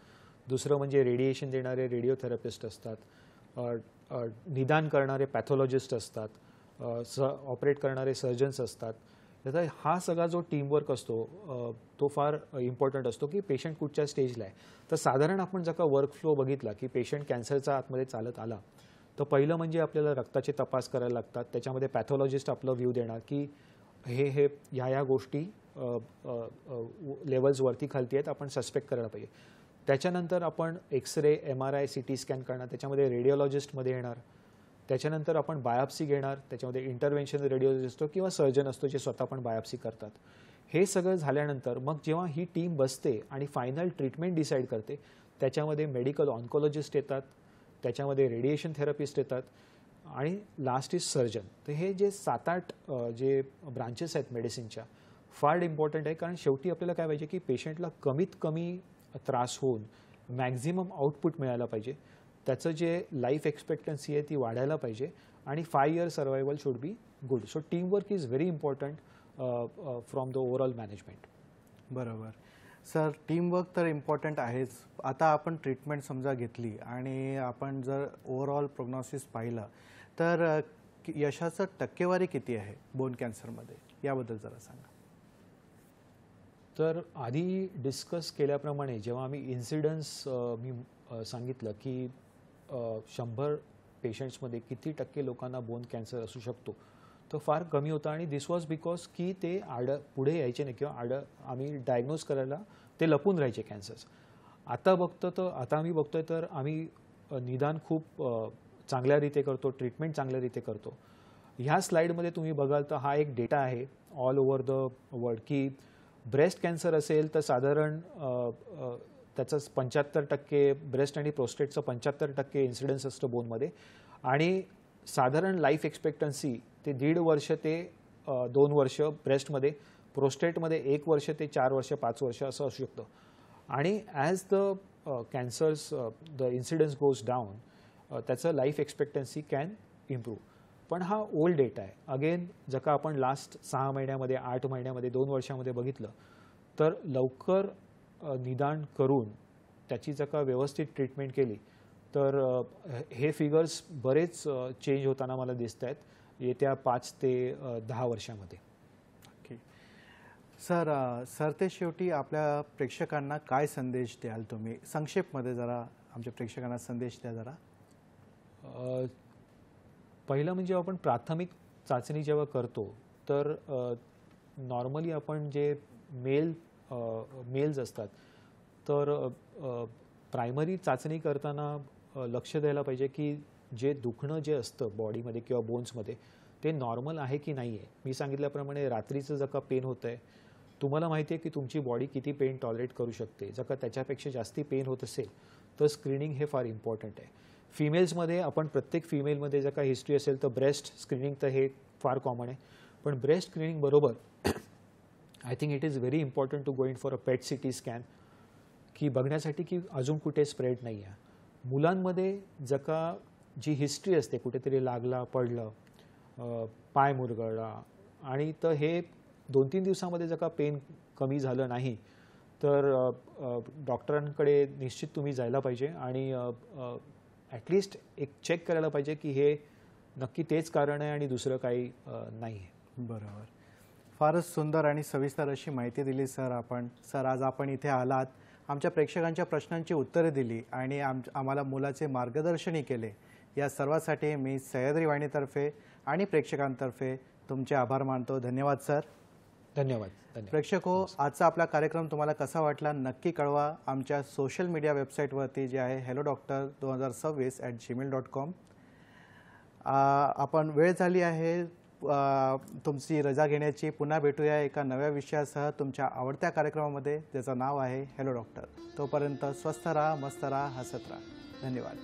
दुसरं म्हणजे रेडिएशन देणारे रेडिओथेरपिस्ट असतात, निदान करणारे पॅथॉलॉजिस्ट असतात, ऑपरेट करणारे सर्जन्स असतात. त्याचा हा सगळा जो टीमवर्क असतो तो फार इम्पॉर्टंट असतो की पेशंट कुठच्या स्टेजला आहे. तर साधारण आपण जर का वर्कफ्लो बघितला की पेशंट कॅन्सरचा आतमध्ये चालत आला तर पहिलं म्हणजे आपल्याला रक्ताचे तपास करायला लागतात. त्याच्यामध्ये पॅथॉलॉजिस्ट आपलं व्ह्यू देणार की हे ह्या गोष्टी लेवल्स वरती खालती आहेत, आपण सस्पेक्ट करायला पाहिजे. त्याच्यानंतर आपण एक्सरे, MRI, CT स्कॅन करणार, त्याच्यामध्ये रेडिओलॉजिस्टमध्ये येणार. त्याच्यानंतर आपण बायोप्सी घेणार, त्याच्यामध्ये इंटरव्हेन्शन रेडिओलॉजिस्ट असतो किंवा सर्जन असतो जे स्वतः पण बायोप्सी करतात. हे सगळं झाल्यानंतर मग जेव्हा ही टीम बसते आणि फायनल ट्रीटमेंट डिसाईड करते, त्याच्यामध्ये मेडिकल ऑन्कॉलॉजिस्ट येतात, त्याच्यामध्ये रेडिएशन थेरपिस्ट येतात आणि लास्ट इज सर्जन. तर हे जे 7-8 जे ब्रांचेस आहेत मेडिसिनच्या फार इम्पॉर्टंट आहे. कारण शेवटी आपल्याला काय पाहिजे की पेशंटला कमीत कमी त्रास होऊन मॅक्झिमम आउटपुट मिळायला पाहिजे. त्याचं जे लाईफ एक्सपेक्टन्सी आहे ती वाढायला पाहिजे आणि 5 year survival should be good. So teamwork is very important from the overall management. बरोबर. सर, टीमवर्क तर इम्पॉर्टंट आहेच. आता आपण ट्रीटमेंट समजा घेतली आणि आपण जर ओव्हरऑल प्रोग्नॉसिस पाहिलं तर यशाचं टक्केवारी किती आहे बोन कॅन्सरमध्ये, याबद्दल जरा सांगा. तर आधी डिस्कस केल्याप्रमाणे जेव्हा आम्ही इन्सिडन्स मी सांगितलं की 100 पेशंट्समध्ये किती टक्के लोकांना बोन कॅन्सर असू शकतो, तो फार कमी होता. आणि दिस वॉज बिकॉज की ते पुढे यायचे नाही किंवा आम्ही डायग्नोज करायला ते लपून राहायचे कॅन्सर्स. आता आम्ही बघतोय तर आम्ही निदान खूप चांगल्या रीते करतो, ट्रीटमेंट चांगल्या रीते करतो. ह्या स्लाईडमध्ये तुम्ही बघाल तर हा एक डेटा आहे ऑल ओव्हर द वर्ल्ड की ब्रेस्ट कॅन्सर असेल तर साधारण त्याचं 75% ब्रेस्ट आणि प्रोस्टेटचं 75% इन्सिडन्स असतं बोनमध्ये. आणि साधारण लाईफ एक्सपेक्टन्सी ते 1.5 वर्ष ते 2 वर्ष ब्रेस्टमध्ये, प्रोस्टेटमध्ये 1 वर्ष ते 4 वर्ष 5 वर्ष असं असू शकतं. आणि as the cancers the incidence goes down त्याचं लाईफ एक्सपेक्टन्सी कॅन इम्प्रूव्ह. पण हा ओल्ड डेटा आहे. अगेन जर का आपण लास्ट 6 महिन्यामध्ये, 8 महिन्यामध्ये, 2 वर्षामध्ये बघितलं तर लवकर निदान करून त्याची जर का व्यवस्थित ट्रीटमेंट केली तर हे फिगर्स बरेच चेंज होताना मला दिसत आहेत येत्या 5 ते 10 वर्षामध्ये. ओके सर, ते शेवटी आपल्या प्रेक्षकांना काय संदेश द्याल तुम्ही? संक्षेपमध्ये जरा आमच्या प्रेक्षकांना संदेश द्या जरा. पहिलं म्हणजे आपण प्राथमिक चाचणी जेव्हा करतो तर नॉर्मली आपण जे मेल्स असतात तर प्रायमरी चाचणी करताना लक्ष द्यायला पाहिजे की जे दुखणं जे असतं बॉडीमध्ये किंवा बोन्समध्ये ते नॉर्मल आहे की नाही आहे. मी सांगितल्याप्रमाणे रात्रीचं जर का पेन होतं आहे, तुम्हाला माहिती आहे की तुमची बॉडी किती पेन टॉलरेट करू शकते. जर का त्याच्यापेक्षा जास्ती पेन होत असेल तर स्क्रीनिंग हे फार इम्पॉर्टंट आहे. फिमेल्समध्ये आपण प्रत्येक फिमेलमध्ये जर का हिस्ट्री असेल तर ब्रेस्ट स्क्रीनिंग तर हे फार कॉमन आहे. पण ब्रेस्ट स्क्रीनिंग बरोबर I think it is very important to go in for a PET CT scan की बघण्यासाठी की अजून कुठे स्प्रेड नाही आहे. मुलांमध्ये जर का जी हिस्ट्री असते, कुठेतरी लागला, पडलं, पाय मुरगळला आणि तर हे 2-3 दिवसामध्ये जर का पेन कमी झालं नाही तर डॉक्टरांकडे निश्चित तुम्ही जायला पाहिजे आणि ॲटलिस्ट एक चेक करायला पाहिजे की हे नक्की तेच कारण आहे आणि दुसरं काही नाही आहे. बरोबर. फारच सुंदर आणि सविस्तर अशी माहिती दिली सर. सर आज आपण इथे आलात, आमच्या प्रेक्षकांच्या प्रश्नांची उत्तरे दिली आणि आम्हाला मुलाचे मार्गदर्शनही केले. या सर्वासाठी मी सह्याद्री वाहिनीतर्फे आणि प्रेक्षकांतर्फे तुमचे आभार मानतो. धन्यवाद सर. धन्यवाद. प्रेक्षको, आजचा आपला कार्यक्रम तुम्हाला कसा वाटला नक्की कळवा. आमच्या सोशल मीडिया वेबसाईटवरती जे आहे hellodoctor2026@gmail.com. आपण वेळ झाली आहे तुमची रजा घेण्याची. पुन्हा भेटूया एका नव्या विषयासह तुमच्या आवडत्या कार्यक्रमामध्ये, ज्याचं नाव आहे हेलो डॉक्टर. तोपर्यंत स्वस्थ राहा, मस्त राहा, हसत राहा. धन्यवाद.